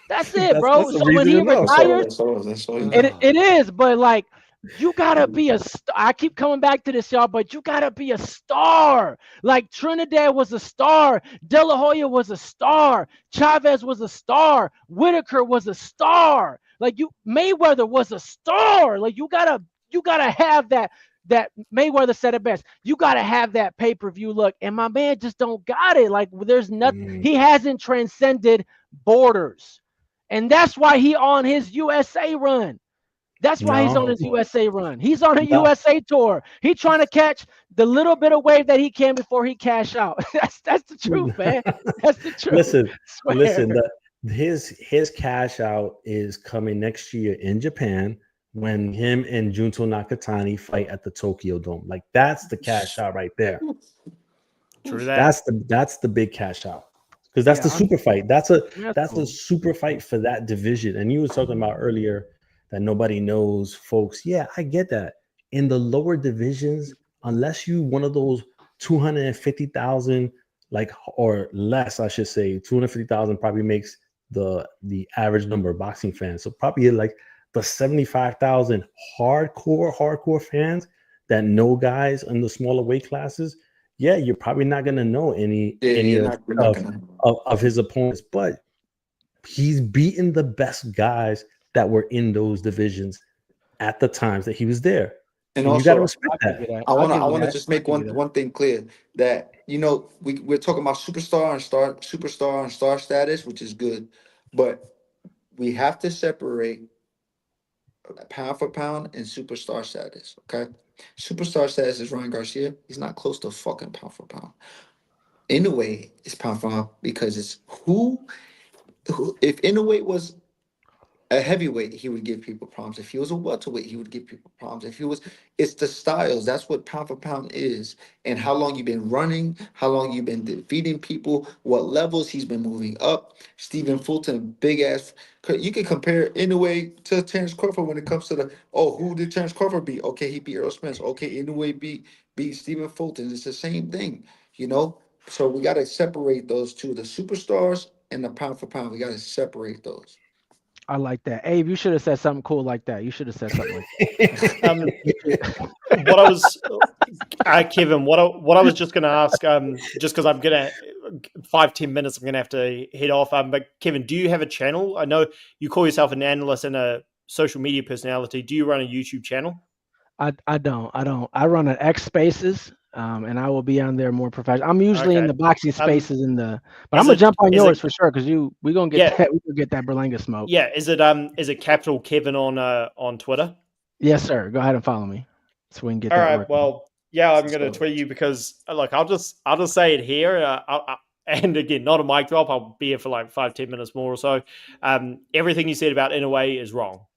That's it, bro. That's a So when reason he enough. retires, That's all you it is. But like, you gotta be a. I keep coming back to this, y'all. But you gotta be a star. Like Trinidad was a star. De La Hoya was a star. Chavez was a star. Whitaker was a star. Like Mayweather was a star. Like you gotta have that Mayweather said it best. You gotta have that pay-per-view look, and my man just don't got it. Like there's nothing. He hasn't transcended borders, and that's why he on his USA run. That's why he's on his USA run. He's on a USA tour. He's trying to catch the little bit of wave that he can before he cash out. That's the truth, man. That's the truth. Listen. His cash out is coming next year in Japan when him and Junto Nakatani fight at the Tokyo Dome. Like that's the cash out right there. True that. That's the big cash out because that's the super fight. That's the super fight for that division. And you were talking about earlier that nobody knows, folks. Yeah, I get that. In the lower divisions, unless you one of those 250,000 like or less, I should say, 250,000 probably makes the average number of boxing fans. So probably like the 75,000 hardcore fans that know guys in the smaller weight classes. Yeah, you're probably not gonna know any of his opponents, but he's beaten the best guys that were in those divisions at the times that he was there. And also, you got to respect that. I want to just make one thing clear that we're talking about superstar and star status, which is good, but we have to separate pound for pound and superstar status. Okay, superstar status is Ryan Garcia. He's not close to fucking pound for pound. Inoue is pound for pound because it's who if Inoue was a heavyweight, he would give people problems. If he was a welterweight, he would give people problems. It's the styles. That's what pound for pound is. And how long you've been running, how long you've been defeating people, what levels he's been moving up. Stephen Fulton, big ass. You can compare Inoue to Terrence Crawford when it comes to who did Terrence Crawford beat? Okay, he beat Earl Spence. Okay, Inoue beat Stephen Fulton. It's the same thing, So we got to separate those two, the superstars and the pound for pound. We got to separate those. I like that. Abe, you should have said something cool like that. You should have said something like that. Kevin, what I was just going to ask, just because I'm going to 5-10 minutes, I'm going to have to head off. But Kevin, do you have a channel? I know you call yourself an analyst and a social media personality. Do you run a YouTube channel? I don't. I run an X Spaces, and I will be on there more professional. I'm usually in the boxing spaces but I'm gonna jump on yours for sure because we're gonna get that Berlanga smoke. Yeah, is it capital Kevin on Twitter? Yes, sir. Go ahead and follow me so we can get All that. right. Working. Well, yeah, I'm gonna tweet you because I'll just say it here. And again, not a mic drop. I'll be here for like 5-10 minutes more or so. Everything you said about Inoue is wrong.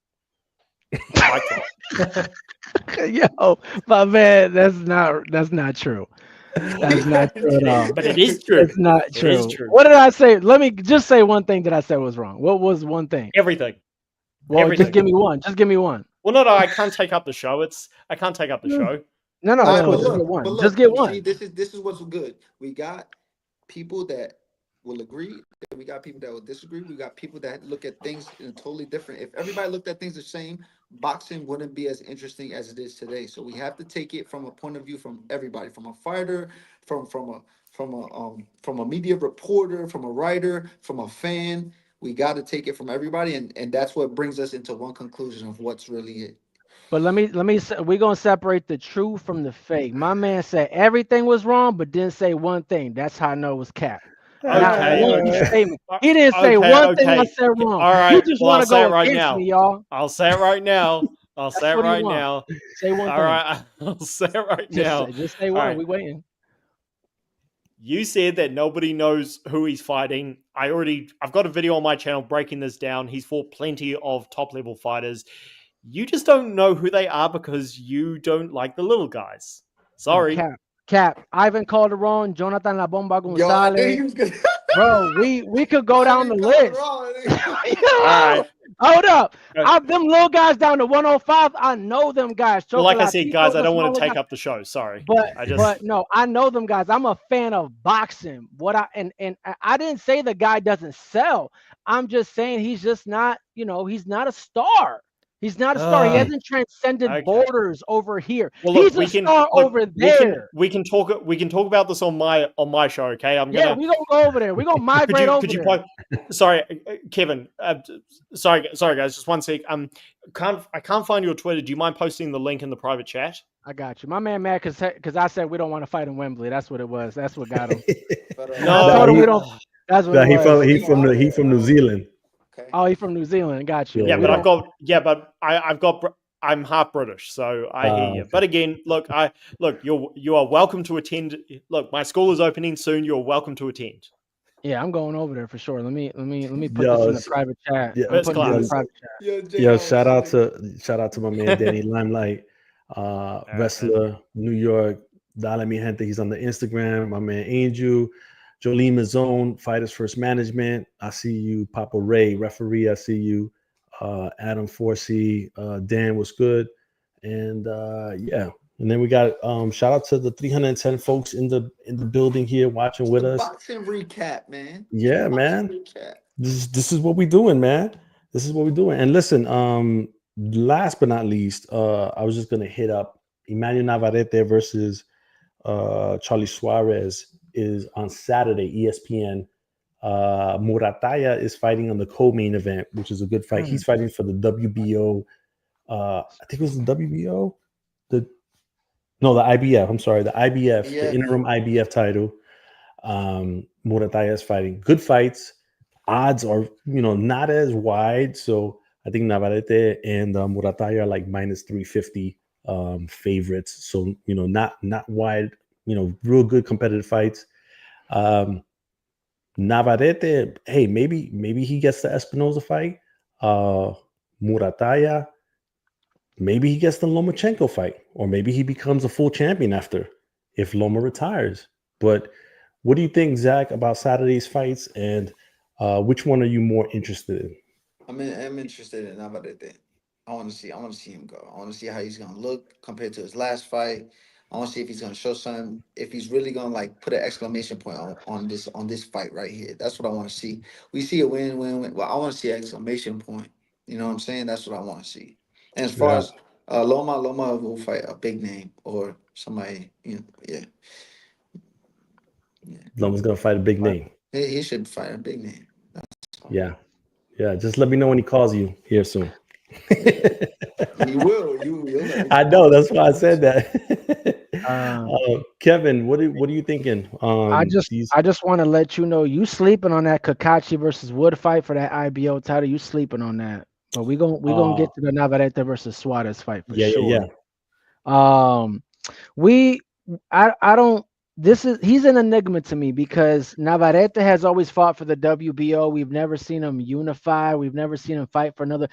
Yo, my man, that's not true. That's not true at all. But it is true. It's not true. It is true. What did I say? Let me just say one thing that I said was wrong. What was one thing? Everything. Well, Everything. just give me one. Just give me one. Well, no, I can't take up the show. I can't take up the show. No, it's cool. Just get one. Just get one. See, this is what's good. We got people that will agree. We got people that will disagree. We got people that look at things in a totally different. If everybody looked at things the same, boxing wouldn't be as interesting as it is today. So we have to take it from a point of view from everybody, from a fighter, from a media reporter, from a writer, from a fan. We got to take it from everybody, and that's what brings us into one conclusion of what's really it. But we're gonna separate the true from the fake. My man said everything was wrong, but didn't say one thing. That's how I know it was cap. Not Okay, one okay. statement. He didn't say Okay, one thing I okay. said wrong. All He right. just Well, want I'll to say it go right against now. me, y'all. I'll say it right now. I'll That's say it what he right want. now. Say one All thing. right. I'll say it right now. Just say All one. right. We waiting. You said that nobody knows who he's fighting. I've got a video on my channel breaking this down. He's fought plenty of top level fighters. You just don't know who they are because you don't like the little guys. Sorry. Cap. Ivan Calderon, Jonathan La Bomba Yo, I knew Gonzalez. he was gonna. Bro, we could go down the list. All right. Hold up. Good. Them little guys down to 105. I know them guys. Well, like I said, guys, Chocolatito, I the don't want to smaller take guy. up the show. Sorry. But no, I know them guys. I'm a fan of boxing. And I didn't say the guy doesn't sell. I'm just saying he's just not, he's not a star. He's not a star. He hasn't transcended Okay. borders over here. Well, look, he's a star over there. We can talk about this on my show. Okay, we're gonna go over there. We're gonna migrate over there. Sorry, Kevin. Sorry, guys. Just one sec. I can't find your Twitter. Do you mind posting the link in the private chat? I got you. My man mad because I said we don't want to fight in Wembley. That's what it was. That's what got him. No, that's what it was. He from New Zealand. Okay. Oh, he's from New Zealand. Got you. Yeah, but I'm half British, so I hear you. But again, look, you are welcome to attend. Look, my school is opening soon. You're welcome to attend. Yeah, I'm going over there for sure. Let me put this in the private chat. Yeah, I'm putting it in the private chat. Yo, shout out to my man Danny Limelight, wrestler, New York. Dale mi gente. He's on the Instagram. My man Angel, Jolene Mazzone, Fighters First Management. I see you. Papa Ray, referee. I see you. Adam Forsey, Dan was good, and yeah. And then we got shout out to the 310 folks in the building here watching with us. Boxing recap, man. Yeah, man. Recap. This is what we're doing, man. This is what we're doing. And listen, last but not least, I was just gonna hit up Emmanuel Navarrete versus Charlie Suarez is on Saturday, ESPN. Murataya is fighting on the co-main event, which is a good fight. He's fighting for the WBO. I think it was the WBO. The IBF. I'm sorry, the IBF, the interim IBF title. Murataya is fighting. Good fights. Odds are not as wide, so I think Navarrete and Murataya are like minus 350 favorites. So not wide. Real good competitive fights. Navarrete, hey, maybe he gets the Espinoza fight. Murataya, maybe he gets the Lomachenko fight, or maybe he becomes a full champion after if Loma retires. But what do you think, Zach, about Saturday's fights, and which one are you more interested in? I'm interested in Navarrete. I want to see him go. I want to see how he's gonna look compared to his last fight. I want to see if he's gonna show something. If he's really gonna put an exclamation point on this fight right here. That's what I want to see. We see a win. Well, I want to see an exclamation point. You know what I'm saying? That's what I want to see. And as far as Loma will fight a big name or somebody. Yeah. Loma's gonna fight a big name. He should fight a big name. Yeah. Just let me know when he calls you here soon. You will. I know. That's why I said that. Kevin, what are you thinking? I just want to let you know you sleeping on that Kakashi versus Wood fight for that IBO title. You sleeping on that, but we gonna get to the Navarrete versus Suarez fight for sure. He's an enigma to me because Navarrete has always fought for the WBO. We've never seen him unify. We've never seen him fight for another.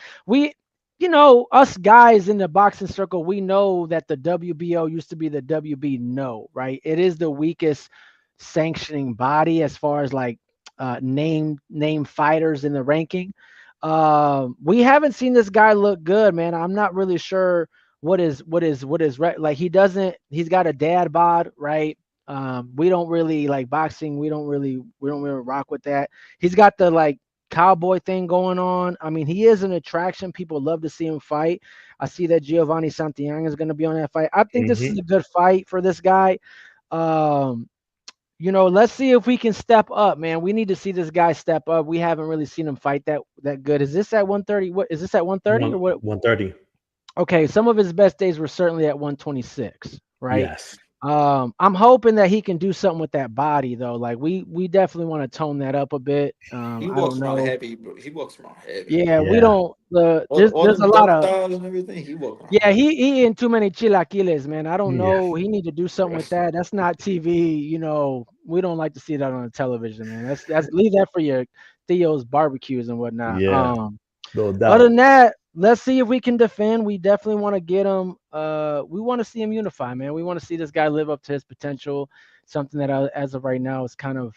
Us guys in the boxing circle, we know that the WBO used to be the WB no, right? It is the weakest sanctioning body as far as name fighters in the ranking. We haven't seen this guy look good, man. I'm not really sure what is right. He's got a dad bod, right? We don't really like boxing. We don't really rock with that. He's got the cowboy thing going on. I mean, he is an attraction. People love to see him fight. I see that Giovanni Santillán is going to be on that fight. I think this is a good fight for this guy. Let's see if we can step up, man. We need to see this guy step up. We haven't really seen him fight that good. Is this at 130? What is this at 130 or what? 130. Okay, some of his best days were certainly at 126, right? Yes. I'm hoping that he can do something with that body though. Like we definitely want to tone that up a bit. He I walks don't around know. heavy, bro. He walks around heavy. Yeah, we Yeah. don't. All There's them a lot duck of. thighs and everything. He walk around Yeah, heavy. he eating too many chilaquiles, man. I don't Yeah. know. He need to do something with that. That's not TV. We don't like to see that on the television, man. That's leave that for your Theo's barbecues and whatnot. Yeah. No Other doubt. than that, let's see if we can defend. We definitely want to get him. We want to see him unify, man. We want to see this guy live up to his potential. Something that as of right now is kind of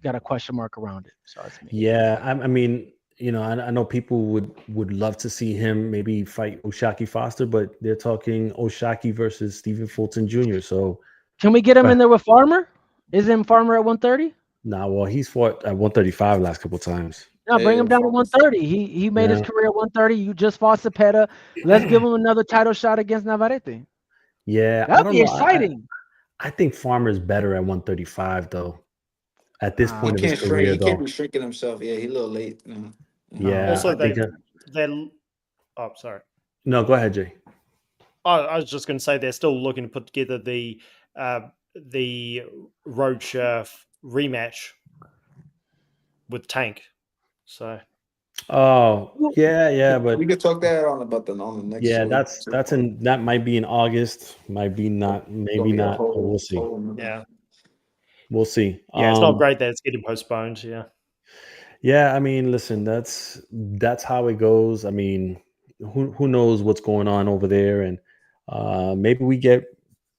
got a question mark around it. So that's me. Yeah. I mean, I know people would love to see him maybe fight Oshaki Foster, but they're talking Oshaki versus Stephen Fulton Jr. So, Can we get him in there with Farmer? Is him Farmer at 130? nah, well, he's fought at 135 last couple times. No, bring Yeah, him down to 130. He made his Yeah. career at 130. You just fought Cepeda. Let's give him another title shot against Navarrete. Yeah. I That'd don't be know. exciting. I think Farmer's better at 135 though. At this he point of his can't shrink. career, He can't though. be shrinking himself. Yeah, he a little late. Yeah, Also, I think. they're. Oh, sorry. No, go ahead, Jay. I was just going to say they're still looking to put together the Roach rematch with Tank. So Oh, yeah, but we could talk that on the next yeah, week. that might be in August, might be not, maybe Be a not. But we'll see. yeah, We'll see. yeah, it's not great that it's getting postponed. Yeah, Yeah, I mean, listen, that's how it goes. I mean, who knows what's going on over there, and maybe we get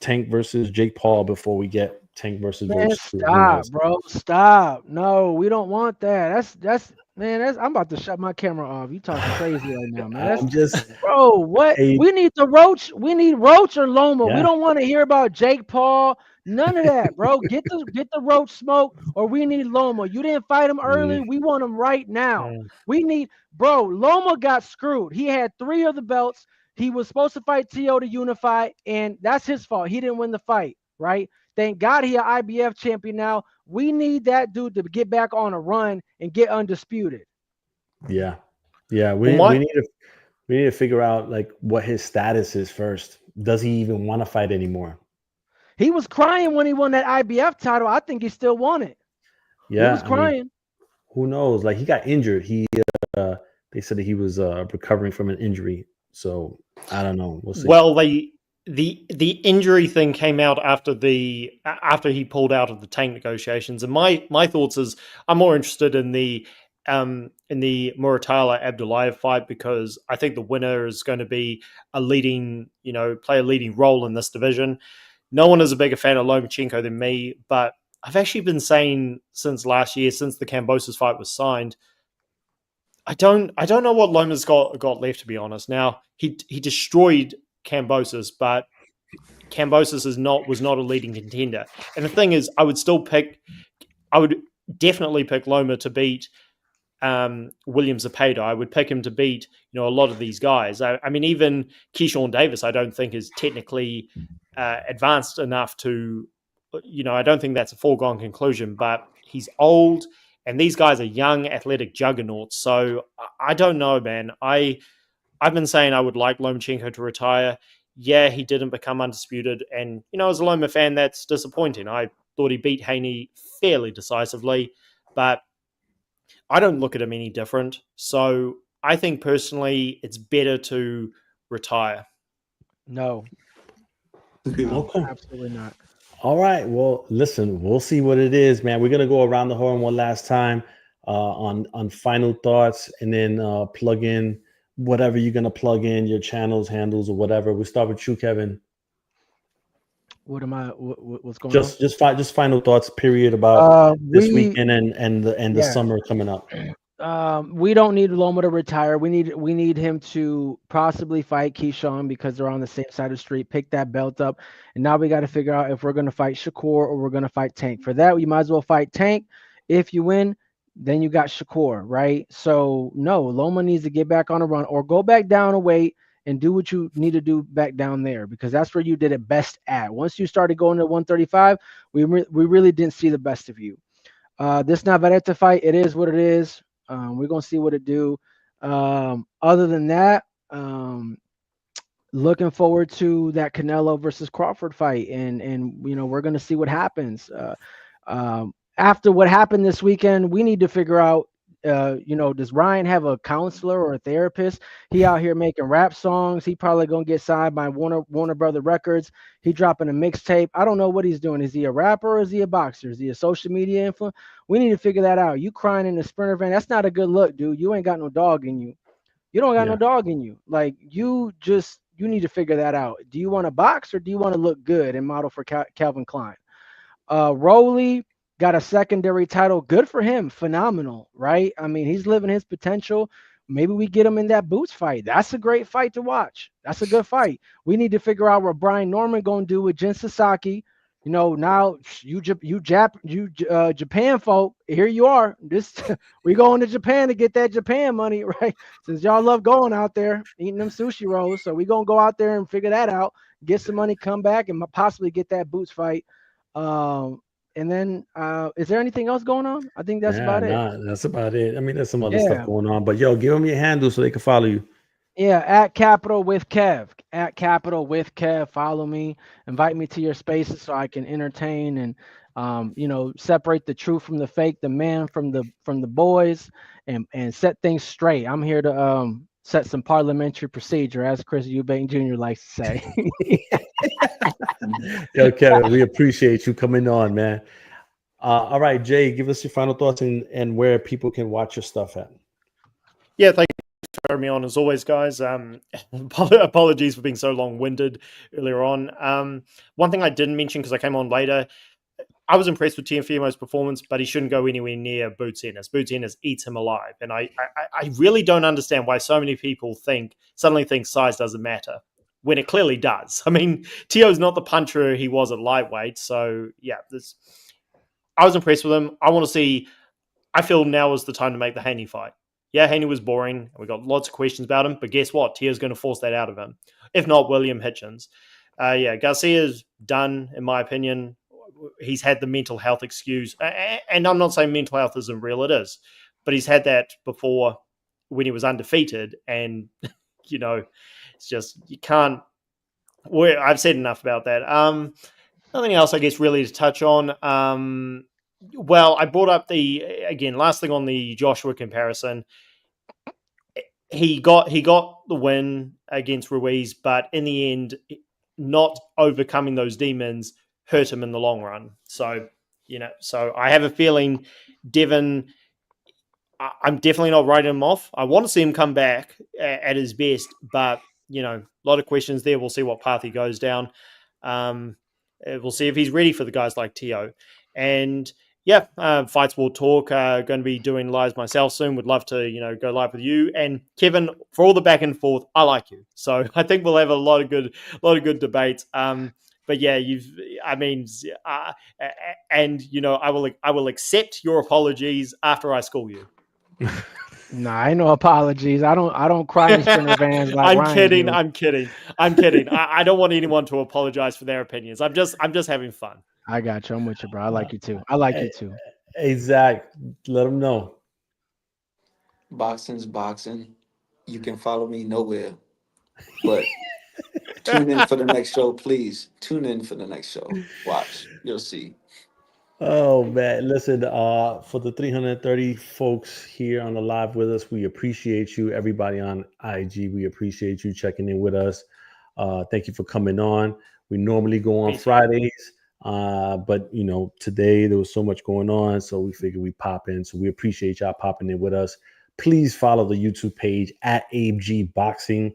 Tank versus Jake Paul before we get Tank versus Man, Roach 2. Who stop, knows? bro. Stop. No, we don't want that. That's man, I'm about to shut my camera off. You talking crazy right now, man. That's I'm just, bro, what? hey, We need the Roach. We need Roach or Loma. We yeah, don't want to hear about Jake Paul. None of that, bro. Get the Roach smoke, or we need Loma. You didn't fight him early. mm, We want him right now. yeah. We need, bro. Loma got screwed. He had 3 of the belts. He was supposed to fight To to unify, and that's his fault. He didn't win the fight, right? Thank God he an IBF champion now. We need that dude to get back on a run and get undisputed. yeah, yeah. Well, We need to figure out like what his status is first. Does he even want to fight anymore? He was crying when he won that IBF title. I think he still won it. He Yeah, was I mean, crying. who knows? Like he got injured. They said that he was recovering from an injury. So I don't know. We'll see. Well, the injury thing came out after he pulled out of the Tank negotiations, and my thoughts is I'm more interested in the Muratala Abdullayev fight because I think the winner is going to be play a leading role in this division. No one is a bigger fan of Lomachenko than me, but I've actually been saying since last year, since the Kambosos fight was signed, I don't know what Loma's got left, to be honest. Now he destroyed Kambosos, but Kambosos was not a leading contender. And the thing is, I would definitely pick Loma to beat William Zepeda. I would pick him to beat a lot of these guys. I mean, even Keyshawn Davis, I don't think is technically advanced enough to, I don't think that's a foregone conclusion. But he's old, and these guys are young, athletic juggernauts. So I don't know, man. I've been saying I would like Lomachenko to retire. Yeah, he didn't become undisputed. And, as a Loma fan, that's disappointing. I thought he beat Haney fairly decisively, but I don't look at him any different. So I think personally it's better to retire. No, Okay. absolutely not. All right. Well, listen, we'll see what it is, man. We're gonna go around the horn one last time on final thoughts, and then plug in whatever you're gonna plug in, your channels, handles, or whatever. We start with you, Kevin. What's going on? Just final thoughts, period, about this We weekend and the yeah. summer coming up. We don't need Loma to retire. We need him to possibly fight Keyshawn because they're on the same side of the street. Pick that belt up, and now we got to figure out if we're going to fight Shakur or we're going to fight Tank. For that, you might as well fight Tank. If you win, then you got Shakur, right? So no, Loma needs to get back on a run or go back down a weight and do what you need to do back down there because that's where you did it best at. Once you started going to 135, we really didn't see the best of you. This Navarrete fight, it is what it is. We're gonna see what it do. Other than that, looking forward to that Canelo versus Crawford fight, and we're gonna see what happens. After what happened this weekend, we need to figure out. Does Ryan have a counselor or a therapist? He out here making rap songs. He probably gonna get signed by Warner Brother Records. He dropping a mixtape. I don't know what he's doing. Is he a rapper or is he a boxer? Is he a social media influencer? We need to figure that out. You crying in the Sprinter van, that's not a good look, dude. You ain't got no dog in you. You don't got no dog in you. Like you need to figure that out. Do you want to box or do you want to look good and model for Calvin Klein? Rowley got a secondary title. Good for him. Phenomenal, right? I mean, he's living his potential. Maybe we get him in that Boots fight. That's a great fight to watch. That's a good fight. We need to figure out what Brian Norman gonna do with Jin Sasaki. Now Japan folk, here you are. We going to Japan to get that Japan money, right? Since y'all love going out there eating them sushi rolls, so we gonna go out there and figure that out, get some money, come back, and possibly get that Boots fight. And then, is there anything else going on? I think that's about it. That's about it. I mean, there's some other stuff going on, but yo, give them your handle so they can follow you. Yeah, at Capital with Kev. At Capital with Kev. Follow me. Invite me to your spaces so I can entertain and separate the truth from the fake, the man from the boys, and set things straight. I'm here to set some parliamentary procedure, as Chris Eubank Jr. likes to say. Yo, Kevin, we appreciate you coming on, man. All right, Jay, give us your final thoughts and where people can watch your stuff at. Yeah, thank you for having me on as always, guys. Apologies for being so long-winded earlier on. One thing I didn't mention because I came on later, I was impressed with Tiafoe's performance, but he shouldn't go anywhere near Boots Ennis. Boots Ennis eats him alive. And I really don't understand why so many people suddenly think size doesn't matter when it clearly does. I mean, Tio's not the puncher he was at lightweight. So, yeah, I was impressed with him. I feel now is the time to make the Haney fight. Yeah, Haney was boring. We got lots of questions about him, but guess what? Tio's going to force that out of him. If not, William Hitchens. Garcia's done, in my opinion. He's had the mental health excuse. And I'm not saying mental health isn't real, it is. But he's had that before when he was undefeated. And, it's just, you can't. I've said enough about that. Nothing else, I guess, really to touch on. Well, I brought up last thing on the Joshua comparison. He got the win against Ruiz, but in the end, not overcoming those demons hurt him in the long run. So, so I have a feeling Devin, I'm definitely not writing him off. I want to see him come back at his best, but, a lot of questions there. We'll see what path he goes down. We'll see if he's ready for the guys like Tio. And Fights Will Talk. Going to be doing lives myself soon. Would love to, go live with you. And Kevin, for all the back and forth, I like you. So I think we'll have a lot of good debates. But yeah, I will accept your apologies after I school you. Nah, ain't no apologies. I don't cry in Sprinter vans like I'm kidding. I'm kidding. I don't want anyone to apologize for their opinions. I'm just having fun. I got you. I'm with you, bro. I like you too. You too. Hey, Zach, let them know. Boxing's boxing. You can follow me nowhere. But tune in for the next show, please. Tune in for the next show. Watch. You'll see. Oh, man. Listen, for the 330 folks here on the live with us, we appreciate you. Everybody on IG, we appreciate you checking in with us. Thank you for coming on. We normally go on Fridays. But today there was so much going on, so we figured we pop in. So we appreciate y'all popping in with us. Please follow the YouTube page at ABG Boxing.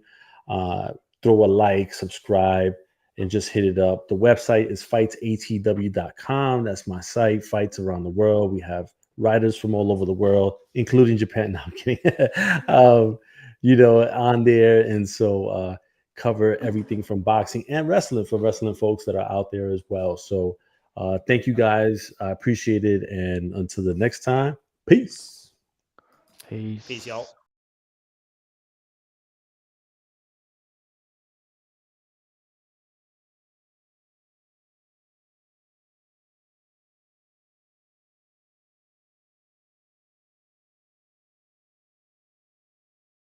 Throw a like, subscribe, and just hit it up. The website is fightsatw.com. That's my site. Fights around the world. We have writers from all over the world, including Japan. No, I'm kidding. On there, and so. Cover everything from boxing and wrestling for wrestling folks that are out there as well. So thank you guys. I appreciate it. And until the next time, peace. Peace, y'all.